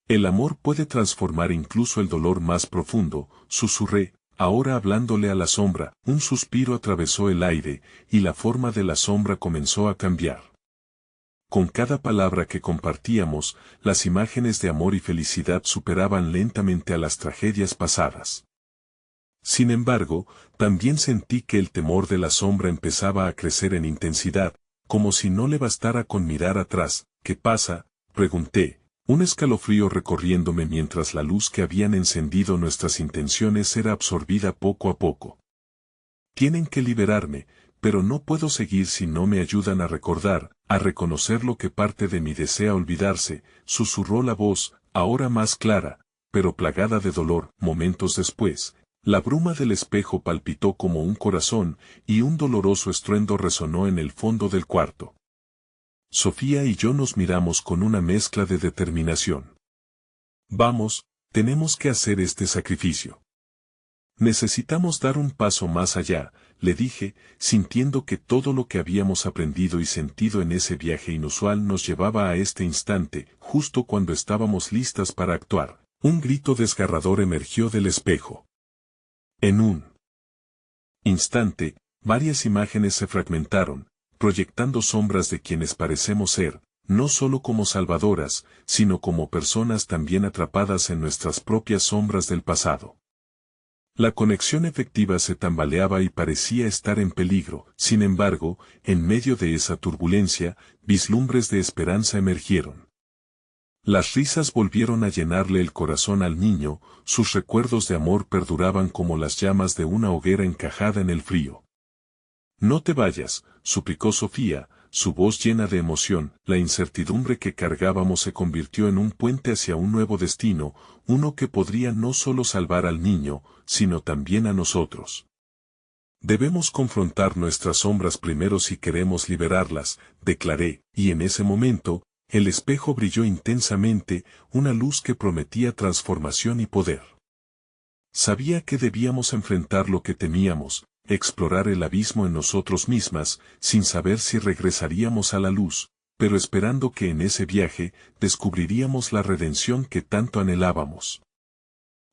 El amor puede transformar incluso el dolor más profundo, susurré, ahora hablándole a la sombra. Un suspiro atravesó el aire, y la forma de la sombra comenzó a cambiar. Con cada palabra que compartíamos, las imágenes de amor y felicidad superaban lentamente a las tragedias pasadas. Sin embargo, también sentí que el temor de la sombra empezaba a crecer en intensidad, como si no le bastara con mirar atrás. ¿Qué pasa?, pregunté, un escalofrío recorriéndome mientras la luz que habían encendido nuestras intenciones era absorbida poco a poco. Tienen que liberarme, pero no puedo seguir si no me ayudan a recordar, a reconocer lo que parte de mí desea olvidarse, susurró la voz, ahora más clara, pero plagada de dolor. Momentos después, la bruma del espejo palpitó como un corazón, y un doloroso estruendo resonó en el fondo del cuarto. Sofía y yo nos miramos con una mezcla de determinación. Vamos, tenemos que hacer este sacrificio. Necesitamos dar un paso más allá, le dije, sintiendo que todo lo que habíamos aprendido y sentido en ese viaje inusual nos llevaba a este instante. Justo cuando estábamos listas para actuar, un grito desgarrador emergió del espejo. En un instante, varias imágenes se fragmentaron, proyectando sombras de quienes parecemos ser, no solo como salvadoras, sino como personas también atrapadas en nuestras propias sombras del pasado. La conexión efectiva se tambaleaba y parecía estar en peligro. Sin embargo, en medio de esa turbulencia, vislumbres de esperanza emergieron. Las risas volvieron a llenarle el corazón al niño, sus recuerdos de amor perduraban como las llamas de una hoguera encajada en el frío. No te vayas, suplicó Sofía, su voz llena de emoción. La incertidumbre que cargábamos se convirtió en un puente hacia un nuevo destino, uno que podría no solo salvar al niño, sino también a nosotros. Debemos confrontar nuestras sombras primero si queremos liberarlas, declaré, y en ese momento, el espejo brilló intensamente, una luz que prometía transformación y poder. Sabía que debíamos enfrentar lo que temíamos, explorar el abismo en nosotros mismas, sin saber si regresaríamos a la luz, pero esperando que en ese viaje descubriríamos la redención que tanto anhelábamos.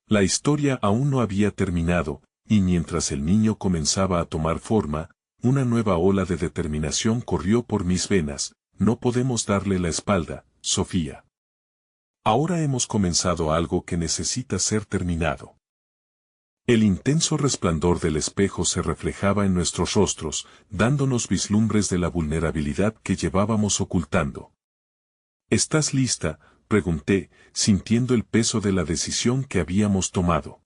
La historia aún no había terminado, y mientras el niño comenzaba a tomar forma, una nueva ola de determinación corrió por mis venas. No podemos darle la espalda, Sofía. Ahora hemos comenzado algo que necesita ser terminado. El intenso resplandor del espejo se reflejaba en nuestros rostros, dándonos vislumbres de la vulnerabilidad que llevábamos ocultando. ¿Estás lista?, pregunté, sintiendo el peso de la decisión que habíamos tomado.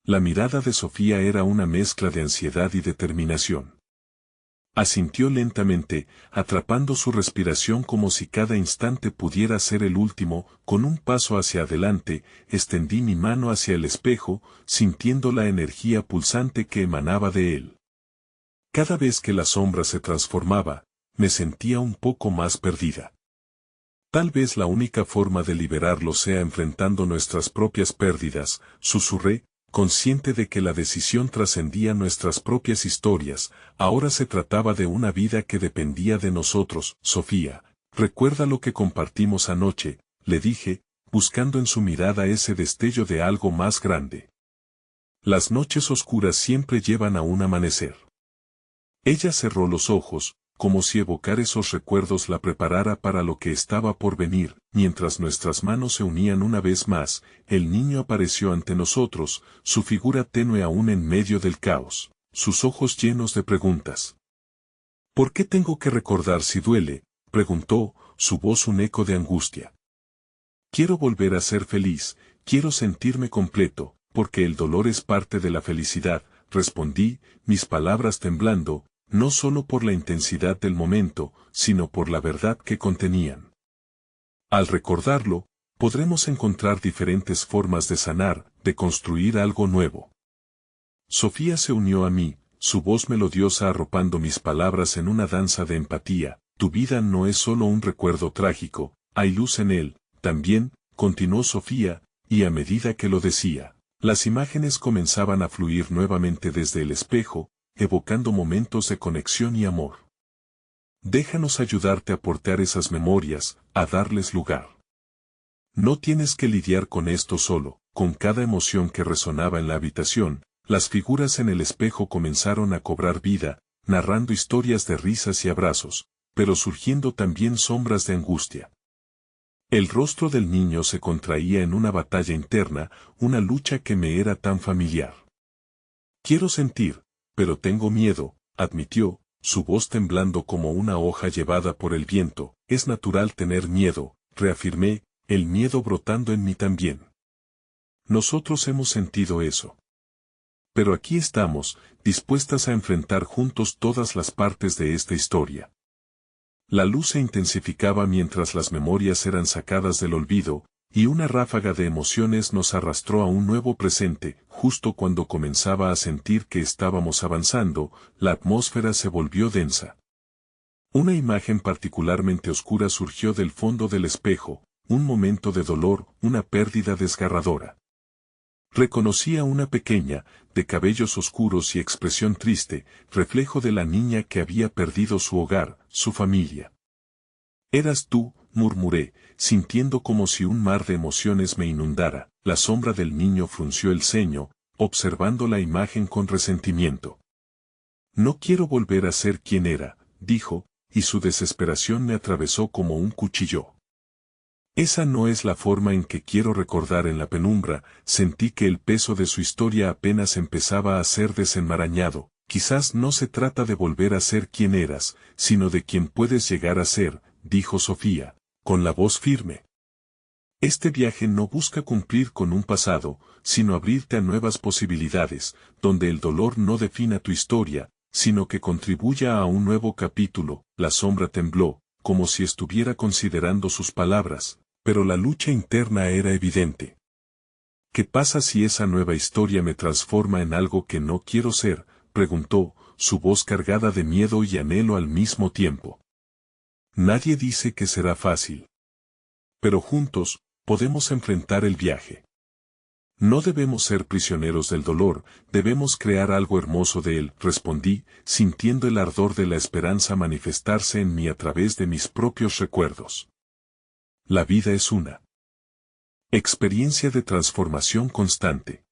La mirada de Sofía era una mezcla de ansiedad y determinación. Asintió lentamente, atrapando su respiración como si cada instante pudiera ser el último. Con un paso hacia adelante, extendí mi mano hacia el espejo, sintiendo la energía pulsante que emanaba de él. Cada vez que la sombra se transformaba, me sentía un poco más perdida. Tal vez la única forma de liberarlo sea enfrentando nuestras propias pérdidas, susurré, consciente de que la decisión trascendía nuestras propias historias. Ahora se trataba de una vida que dependía de nosotros. Sofía, recuerda lo que compartimos anoche, le dije, buscando en su mirada ese destello de algo más grande. Las noches oscuras siempre llevan a un amanecer. Ella cerró los ojos, como si evocar esos recuerdos la preparara para lo que estaba por venir. Mientras nuestras manos se unían una vez más, el niño apareció ante nosotros, su figura tenue aún en medio del caos, sus ojos llenos de preguntas. ¿Por qué tengo que recordar si duele?, preguntó, su voz un eco de angustia. Quiero volver a ser feliz, quiero sentirme completo, porque el dolor es parte de la felicidad, respondí, mis palabras temblando, no solo por la intensidad del momento, sino por la verdad que contenían. Al recordarlo, podremos encontrar diferentes formas de sanar, de construir algo nuevo. Sofía se unió a mí, su voz melodiosa arropando mis palabras en una danza de empatía. Tu vida no es solo un recuerdo trágico, hay luz en él, también, continuó Sofía, y a medida que lo decía, las imágenes comenzaban a fluir nuevamente desde el espejo, evocando momentos de conexión y amor. Déjanos ayudarte a portar esas memorias, a darles lugar. No tienes que lidiar con esto solo. Con cada emoción que resonaba en la habitación, Las figuras en el espejo comenzaron a cobrar vida, narrando historias de risas y abrazos, pero surgiendo también sombras de angustia. El rostro del niño se contraía en una batalla interna, una lucha que me era tan familiar. Quiero sentir, pero tengo miedo, admitió, su voz temblando como una hoja llevada por el viento. Es natural tener miedo, reafirmé, el miedo brotando en mí también. Nosotros hemos sentido eso. Pero aquí estamos, dispuestas a enfrentar juntos todas las partes de esta historia. La luz se intensificaba mientras las memorias eran sacadas del olvido, y una ráfaga de emociones nos arrastró a un nuevo presente. Justo cuando comenzaba a sentir que estábamos avanzando, la atmósfera se volvió densa. Una imagen particularmente oscura surgió del fondo del espejo, un momento de dolor, una pérdida desgarradora. Reconocí a una pequeña, de cabellos oscuros y expresión triste, reflejo de la niña que había perdido su hogar, su familia. «Eras tú», murmuré, sintiendo como si un mar de emociones me inundara. La sombra del niño frunció el ceño, observando la imagen con resentimiento. «No quiero volver a ser quien era», dijo, y su desesperación me atravesó como un cuchillo. Esa no es la forma en que quiero recordar en la penumbra. Sentí que el peso de su historia apenas empezaba a ser desenmarañado. Quizás no se trata de volver a ser quien eras, sino de quien puedes llegar a ser, dijo Sofía, con la voz firme. Este viaje no busca cumplir con un pasado, sino abrirte a nuevas posibilidades, donde el dolor no defina tu historia, sino que contribuya a un nuevo capítulo. La sombra tembló, como si estuviera considerando sus palabras, pero la lucha interna era evidente. ¿Qué pasa si esa nueva historia me transforma en algo que no quiero ser?, preguntó, su voz cargada de miedo y anhelo al mismo tiempo. Nadie dice que será fácil. Pero juntos, podemos enfrentar el viaje. No debemos ser prisioneros del dolor, debemos crear algo hermoso de él, respondí, sintiendo el ardor de la esperanza manifestarse en mí a través de mis propios recuerdos. La vida es una experiencia de transformación constante.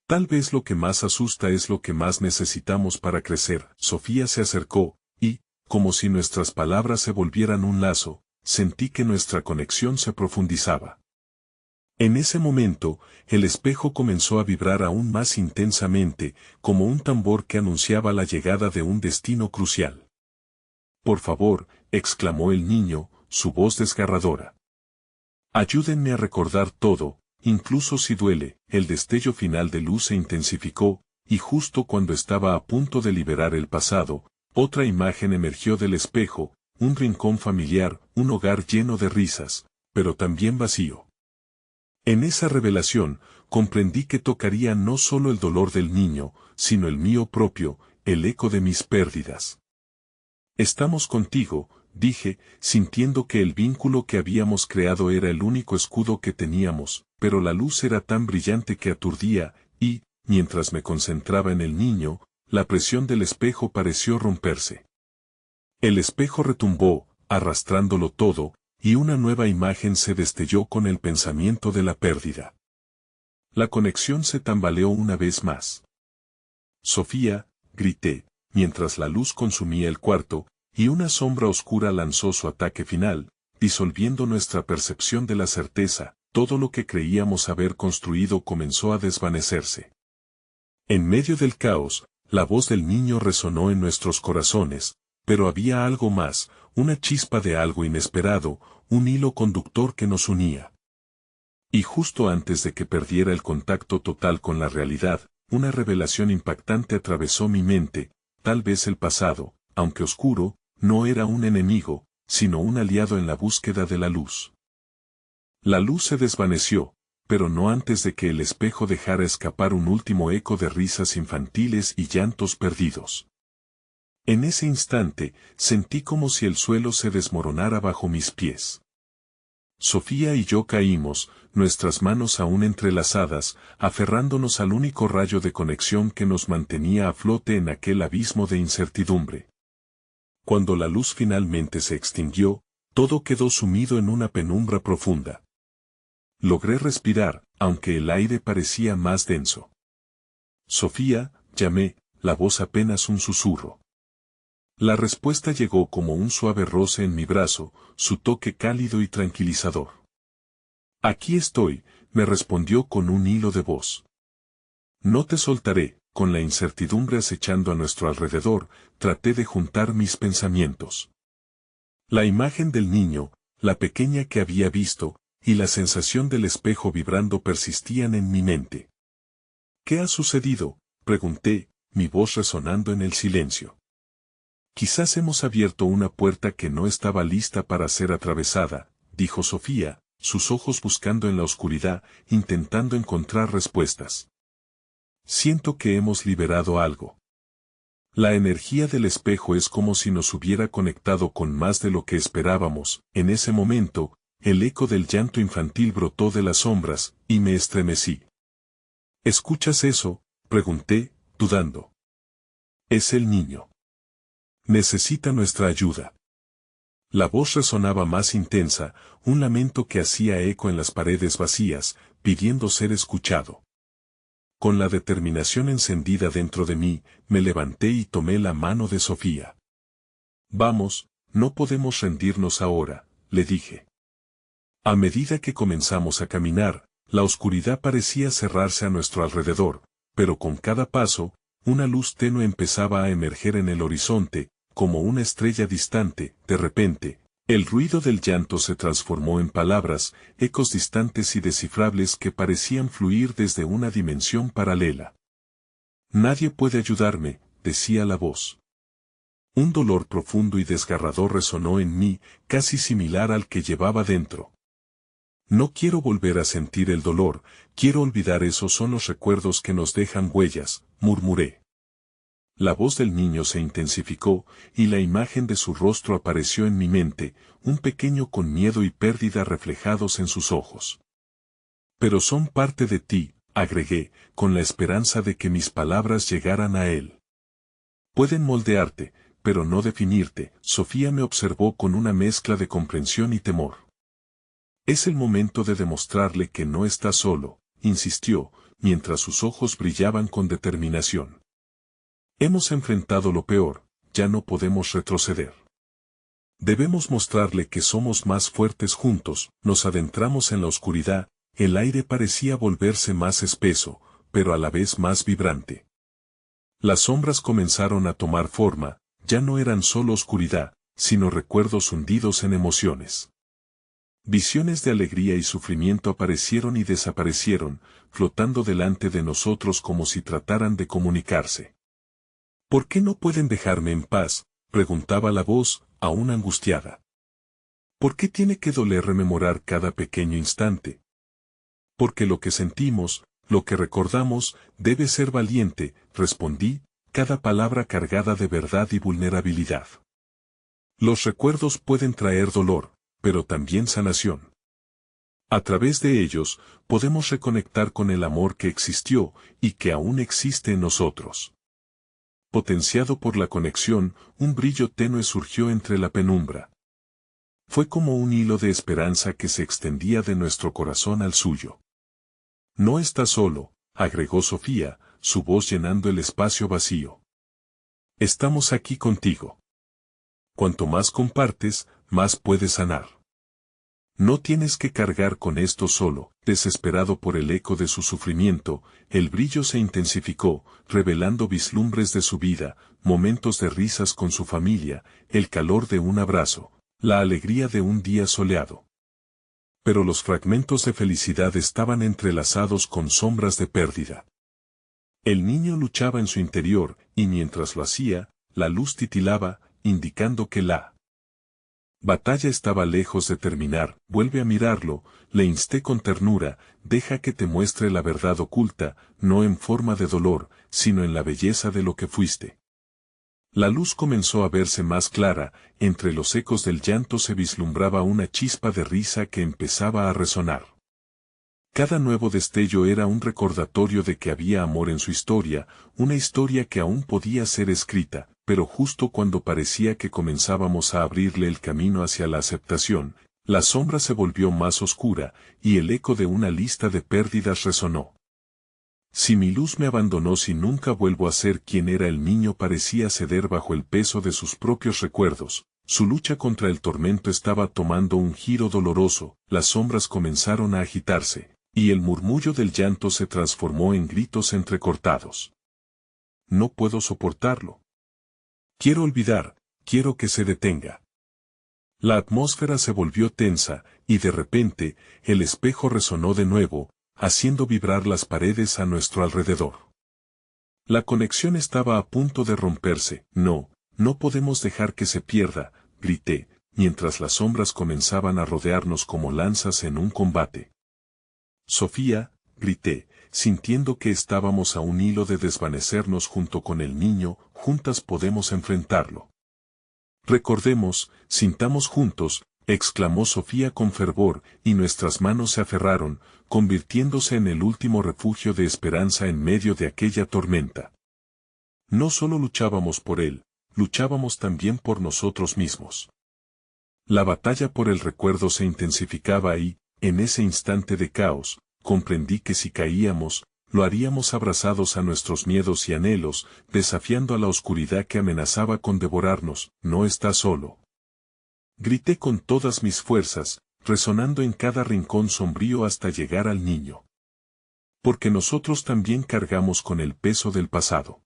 Tal vez lo que más asusta es lo que más necesitamos para crecer. Sofía se acercó, y, como si nuestras palabras se volvieran un lazo, sentí que nuestra conexión se profundizaba. En ese momento, el espejo comenzó a vibrar aún más intensamente, como un tambor que anunciaba la llegada de un destino crucial. «Por favor», exclamó el niño, su voz desgarradora. «Ayúdenme a recordar todo, incluso si duele». El destello final de luz se intensificó, y justo cuando estaba a punto de liberar el pasado, otra imagen emergió del espejo, un rincón familiar, un hogar lleno de risas, pero también vacío. En esa revelación, comprendí que tocaría no solo el dolor del niño, sino el mío propio, el eco de mis pérdidas. «Estamos contigo», dije, sintiendo que el vínculo que habíamos creado era el único escudo que teníamos, pero la luz era tan brillante que aturdía, y, mientras me concentraba en el niño, la presión del espejo pareció romperse. El espejo retumbó, arrastrándolo todo, y una nueva imagen se destelló con el pensamiento de la pérdida. La conexión se tambaleó una vez más. «Sofía», grité, mientras la luz consumía el cuarto, y una sombra oscura lanzó su ataque final, disolviendo nuestra percepción de la certeza. Todo lo que creíamos haber construido comenzó a desvanecerse. En medio del caos, la voz del niño resonó en nuestros corazones, pero había algo más, una chispa de algo inesperado, un hilo conductor que nos unía. Y justo antes de que perdiera el contacto total con la realidad, una revelación impactante atravesó mi mente. Tal vez el pasado, aunque oscuro, no era un enemigo, sino un aliado en la búsqueda de la luz. La luz se desvaneció, pero no antes de que el espejo dejara escapar un último eco de risas infantiles y llantos perdidos. En ese instante, sentí como si el suelo se desmoronara bajo mis pies. Sofía y yo caímos, nuestras manos aún entrelazadas, aferrándonos al único rayo de conexión que nos mantenía a flote en aquel abismo de incertidumbre. Cuando la luz finalmente se extinguió, todo quedó sumido en una penumbra profunda. Logré respirar, aunque el aire parecía más denso. Sofía, llamé, la voz apenas un susurro. La respuesta llegó como un suave roce en mi brazo, su toque cálido y tranquilizador. Aquí estoy, me respondió con un hilo de voz. No te soltaré, con la incertidumbre acechando a nuestro alrededor, traté de juntar mis pensamientos. La imagen del niño, la pequeña que había visto, y la sensación del espejo vibrando persistían en mi mente. ¿Qué ha sucedido?, pregunté, mi voz resonando en el silencio. Quizás hemos abierto una puerta que no estaba lista para ser atravesada, dijo Sofía, sus ojos buscando en la oscuridad, intentando encontrar respuestas. Siento que hemos liberado algo. La energía del espejo es como si nos hubiera conectado con más de lo que esperábamos. En ese momento, el eco del llanto infantil brotó de las sombras, y me estremecí. ¿Escuchas eso?, pregunté, dudando. Es el niño. Necesita nuestra ayuda. La voz resonaba más intensa, un lamento que hacía eco en las paredes vacías, pidiendo ser escuchado. Con la determinación encendida dentro de mí, me levanté y tomé la mano de Sofía. Vamos, no podemos rendirnos ahora, le dije. A medida que comenzamos a caminar, la oscuridad parecía cerrarse a nuestro alrededor, pero con cada paso, una luz tenue empezaba a emerger en el horizonte, como una estrella distante. De repente, el ruido del llanto se transformó en palabras, ecos distantes y descifrables que parecían fluir desde una dimensión paralela. Nadie puede ayudarme, decía la voz. Un dolor profundo y desgarrador resonó en mí, casi similar al que llevaba dentro. No quiero volver a sentir el dolor, quiero olvidar, esos son los recuerdos que nos dejan huellas, murmuré. La voz del niño se intensificó, y la imagen de su rostro apareció en mi mente, un pequeño con miedo y pérdida reflejados en sus ojos. Pero son parte de ti, agregué, con la esperanza de que mis palabras llegaran a él. Pueden moldearte, pero no definirte. Sofía me observó con una mezcla de comprensión y temor. Es el momento de demostrarle que no está solo, insistió, mientras sus ojos brillaban con determinación. Hemos enfrentado lo peor, ya no podemos retroceder. Debemos mostrarle que somos más fuertes juntos. Nos adentramos en la oscuridad, el aire parecía volverse más espeso, pero a la vez más vibrante. Las sombras comenzaron a tomar forma, ya no eran solo oscuridad, sino recuerdos hundidos en emociones. Visiones de alegría y sufrimiento aparecieron y desaparecieron, flotando delante de nosotros como si trataran de comunicarse. ¿Por qué no pueden dejarme en paz?, preguntaba la voz, aún angustiada. ¿Por qué tiene que doler rememorar cada pequeño instante? Porque lo que sentimos, lo que recordamos, debe ser valiente, respondí, cada palabra cargada de verdad y vulnerabilidad. Los recuerdos pueden traer dolor, pero también sanación. A través de ellos, podemos reconectar con el amor que existió y que aún existe en nosotros. Potenciado por la conexión, un brillo tenue surgió entre la penumbra. Fue como un hilo de esperanza que se extendía de nuestro corazón al suyo. No estás solo, agregó Sofía, su voz llenando el espacio vacío. Estamos aquí contigo. Cuanto más compartes, más puedes sanar. No tienes que cargar con esto solo. Desesperado por el eco de su sufrimiento, el brillo se intensificó, revelando vislumbres de su vida, momentos de risas con su familia, el calor de un abrazo, la alegría de un día soleado. Pero los fragmentos de felicidad estaban entrelazados con sombras de pérdida. El niño luchaba en su interior, y mientras lo hacía, la luz titilaba, indicando que la batalla estaba lejos de terminar. Vuelve a mirarlo, le insté con ternura, deja que te muestre la verdad oculta, no en forma de dolor, sino en la belleza de lo que fuiste. La luz comenzó a verse más clara, entre los ecos del llanto se vislumbraba una chispa de risa que empezaba a resonar. Cada nuevo destello era un recordatorio de que había amor en su historia, una historia que aún podía ser escrita, pero justo cuando parecía que comenzábamos a abrirle el camino hacia la aceptación, la sombra se volvió más oscura, y el eco de una lista de pérdidas resonó. Si mi luz me abandonó, si nunca vuelvo a ser quien era, el niño parecía ceder bajo el peso de sus propios recuerdos. Su lucha contra el tormento estaba tomando un giro doloroso, las sombras comenzaron a agitarse, y el murmullo del llanto se transformó en gritos entrecortados. No puedo soportarlo. Quiero olvidar, quiero que se detenga. La atmósfera se volvió tensa, y de repente, el espejo resonó de nuevo, haciendo vibrar las paredes a nuestro alrededor. La conexión estaba a punto de romperse. No, no podemos dejar que se pierda, grité, mientras las sombras comenzaban a rodearnos como lanzas en un combate. Sofía, grité, sintiendo que estábamos a un hilo de desvanecernos junto con el niño, juntas podemos enfrentarlo. Recordemos, sintamos juntos, exclamó Sofía con fervor, y nuestras manos se aferraron, convirtiéndose en el último refugio de esperanza en medio de aquella tormenta. No solo luchábamos por él, luchábamos también por nosotros mismos. La batalla por el recuerdo se intensificaba y, en ese instante de caos, comprendí que si caíamos, lo haríamos abrazados a nuestros miedos y anhelos, desafiando a la oscuridad que amenazaba con devorarnos. No estás solo. Grité con todas mis fuerzas, resonando en cada rincón sombrío hasta llegar al niño. Porque nosotros también cargamos con el peso del pasado.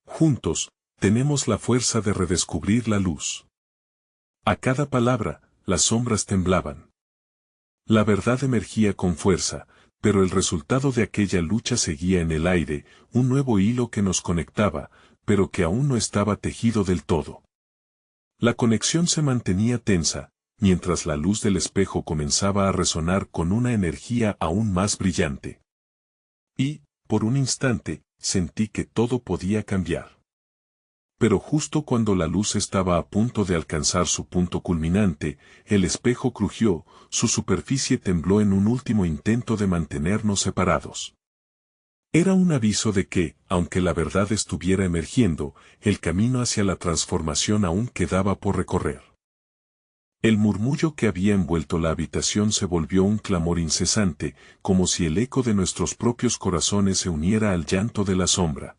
Juntos, tenemos la fuerza de redescubrir la luz. A cada palabra, las sombras temblaban. La verdad emergía con fuerza, pero el resultado de aquella lucha seguía en el aire, un nuevo hilo que nos conectaba, pero que aún no estaba tejido del todo. La conexión se mantenía tensa, mientras la luz del espejo comenzaba a resonar con una energía aún más brillante. Y, por un instante, sentí que todo podía cambiar. Pero justo cuando la luz estaba a punto de alcanzar su punto culminante, el espejo crujió, su superficie tembló en un último intento de mantenernos separados. Era un aviso de que, aunque la verdad estuviera emergiendo, el camino hacia la transformación aún quedaba por recorrer. El murmullo que había envuelto la habitación se volvió un clamor incesante, como si el eco de nuestros propios corazones se uniera al llanto de la sombra.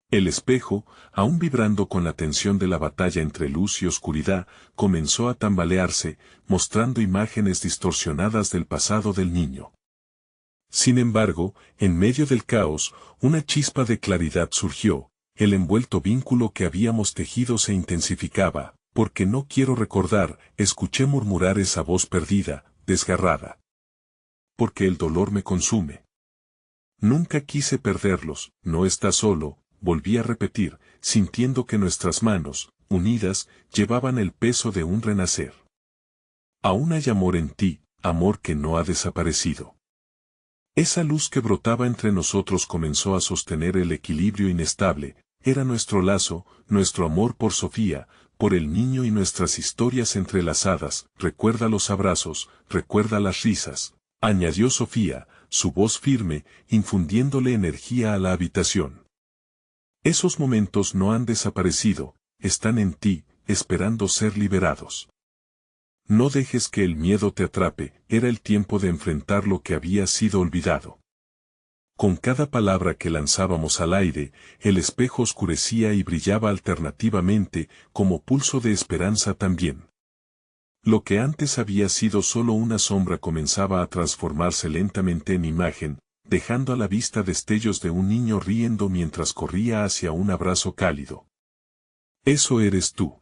El espejo, aún vibrando con la tensión de la batalla entre luz y oscuridad, comenzó a tambalearse, mostrando imágenes distorsionadas del pasado del niño. Sin embargo, en medio del caos, una chispa de claridad surgió, el envuelto vínculo que habíamos tejido se intensificaba, porque no quiero recordar, escuché murmurar esa voz perdida, desgarrada. Porque el dolor me consume. Nunca quise perderlos, no estás solo, volví a repetir, sintiendo que nuestras manos, unidas, llevaban el peso de un renacer. Aún hay amor en ti, amor que no ha desaparecido. Esa luz que brotaba entre nosotros comenzó a sostener el equilibrio inestable, era nuestro lazo, nuestro amor por Sofía, por el niño y nuestras historias entrelazadas. Recuerda los abrazos, recuerda las risas, añadió Sofía, su voz firme, infundiéndole energía a la habitación. Esos momentos no han desaparecido, están en ti, esperando ser liberados. No dejes que el miedo te atrape, era el tiempo de enfrentar lo que había sido olvidado. Con cada palabra que lanzábamos al aire, el espejo oscurecía y brillaba alternativamente, como pulso de esperanza también. Lo que antes había sido solo una sombra comenzaba a transformarse lentamente en imagen, dejando a la vista destellos de un niño riendo mientras corría hacia un abrazo cálido. Eso eres tú.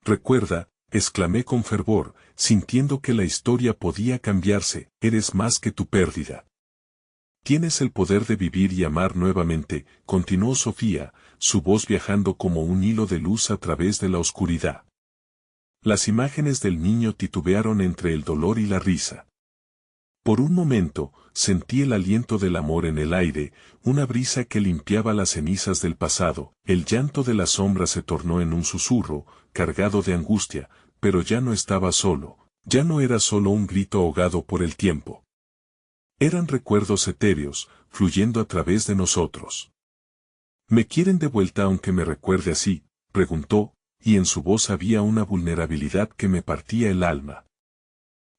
Recuerda, exclamé con fervor, sintiendo que la historia podía cambiarse, eres más que tu pérdida. Tienes el poder de vivir y amar nuevamente, continuó Sofía, su voz viajando como un hilo de luz a través de la oscuridad. Las imágenes del niño titubearon entre el dolor y la risa. Por un momento, sentí el aliento del amor en el aire, una brisa que limpiaba las cenizas del pasado, el llanto de la sombra se tornó en un susurro, cargado de angustia, pero ya no estaba solo, ya no era solo un grito ahogado por el tiempo. Eran recuerdos etéreos, fluyendo a través de nosotros. ¿Me quieren de vuelta aunque me recuerde así?, preguntó, y en su voz había una vulnerabilidad que me partía el alma.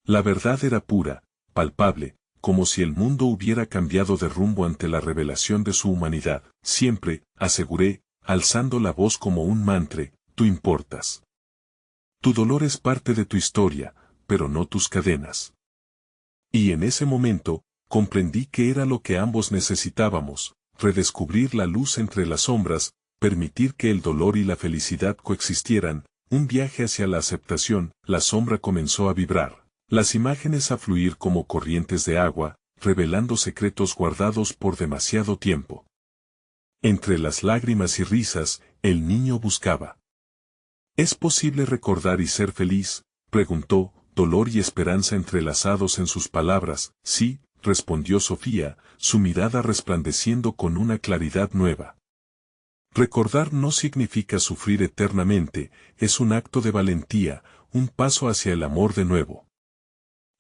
La verdad era pura, palpable, como si el mundo hubiera cambiado de rumbo ante la revelación de su humanidad. Siempre, aseguré, alzando la voz como un mantra, tú importas. Tu dolor es parte de tu historia, pero no tus cadenas. Y en ese momento, comprendí que era lo que ambos necesitábamos, redescubrir la luz entre las sombras, permitir que el dolor y la felicidad coexistieran, un viaje hacia la aceptación. La sombra comenzó a vibrar, las imágenes a fluir como corrientes de agua, revelando secretos guardados por demasiado tiempo. Entre las lágrimas y risas, el niño buscaba. ¿Es posible recordar y ser feliz?, preguntó, dolor y esperanza entrelazados en sus palabras. Sí, respondió Sofía, su mirada resplandeciendo con una claridad nueva. Recordar no significa sufrir eternamente, es un acto de valentía, un paso hacia el amor de nuevo.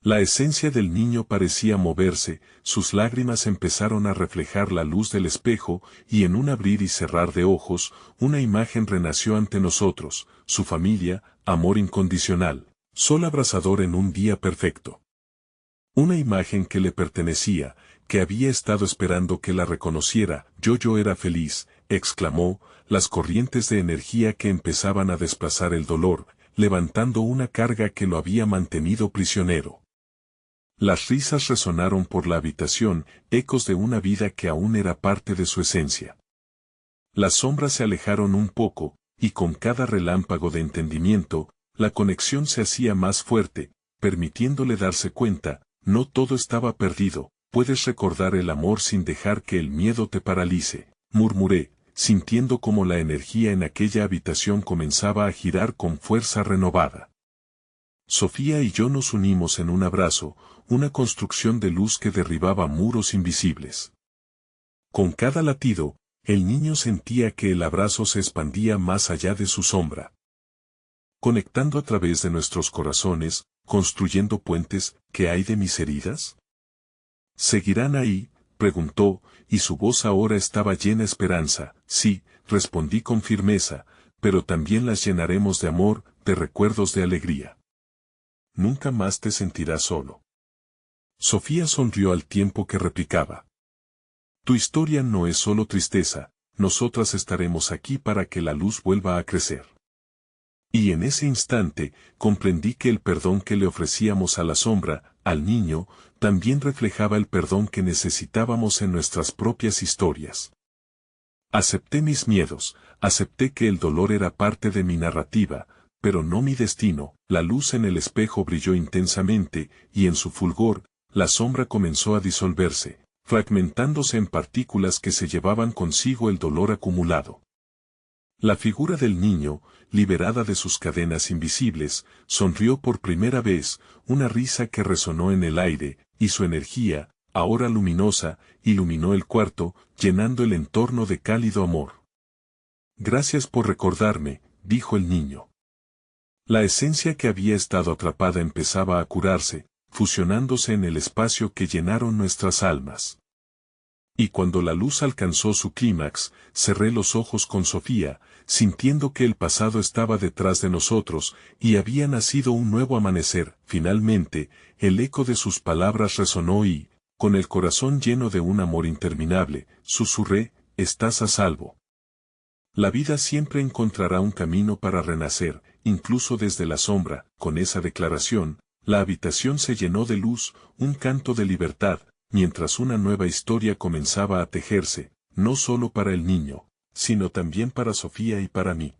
La esencia del niño parecía moverse, sus lágrimas empezaron a reflejar la luz del espejo, y en un abrir y cerrar de ojos, una imagen renació ante nosotros, su familia, amor incondicional, sol abrasador en un día perfecto. Una imagen que le pertenecía, que había estado esperando que la reconociera. Yo era feliz, exclamó, las corrientes de energía que empezaban a desplazar el dolor, levantando una carga que lo había mantenido prisionero. Las risas resonaron por la habitación, ecos de una vida que aún era parte de su esencia. Las sombras se alejaron un poco, y con cada relámpago de entendimiento, la conexión se hacía más fuerte, permitiéndole darse cuenta, no todo estaba perdido, puedes recordar el amor sin dejar que el miedo te paralice, murmuré, sintiendo como la energía en aquella habitación comenzaba a girar con fuerza renovada. Sofía y yo nos unimos en un abrazo, una construcción de luz que derribaba muros invisibles. Con cada latido, el niño sentía que el abrazo se expandía más allá de su sombra, conectando a través de nuestros corazones, construyendo puentes. ¿Qué hay de mis heridas? ¿Seguirán ahí?, preguntó, y su voz ahora estaba llena de esperanza. Sí, respondí con firmeza, pero también las llenaremos de amor, de recuerdos de alegría. Nunca más te sentirás solo. Sofía sonrió al tiempo que replicaba. Tu historia no es solo tristeza, nosotras estaremos aquí para que la luz vuelva a crecer. Y en ese instante, comprendí que el perdón que le ofrecíamos a la sombra, al niño, también reflejaba el perdón que necesitábamos en nuestras propias historias. Acepté mis miedos, acepté que el dolor era parte de mi narrativa, pero no mi destino. La luz en el espejo brilló intensamente, y en su fulgor, la sombra comenzó a disolverse, fragmentándose en partículas que se llevaban consigo el dolor acumulado. La figura del niño, liberada de sus cadenas invisibles, sonrió por primera vez, una risa que resonó en el aire, y su energía, ahora luminosa, iluminó el cuarto, llenando el entorno de cálido amor. Gracias por recordarme, dijo el niño. La esencia que había estado atrapada empezaba a curarse, fusionándose en el espacio que llenaron nuestras almas. Y cuando la luz alcanzó su clímax, cerré los ojos con Sofía, sintiendo que el pasado estaba detrás de nosotros, y había nacido un nuevo amanecer. Finalmente, el eco de sus palabras resonó y, con el corazón lleno de un amor interminable, susurré, estás a salvo. La vida siempre encontrará un camino para renacer, incluso desde la sombra. Con esa declaración, la habitación se llenó de luz, un canto de libertad, mientras una nueva historia comenzaba a tejerse, no solo para el niño, sino también para Sofía y para mí.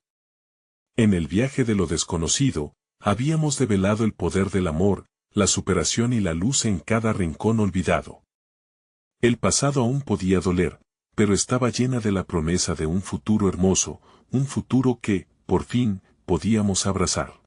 En el viaje de lo desconocido, habíamos develado el poder del amor, la superación y la luz en cada rincón olvidado. El pasado aún podía doler, pero estaba llena de la promesa de un futuro hermoso, un futuro que, por fin, podíamos abrazar.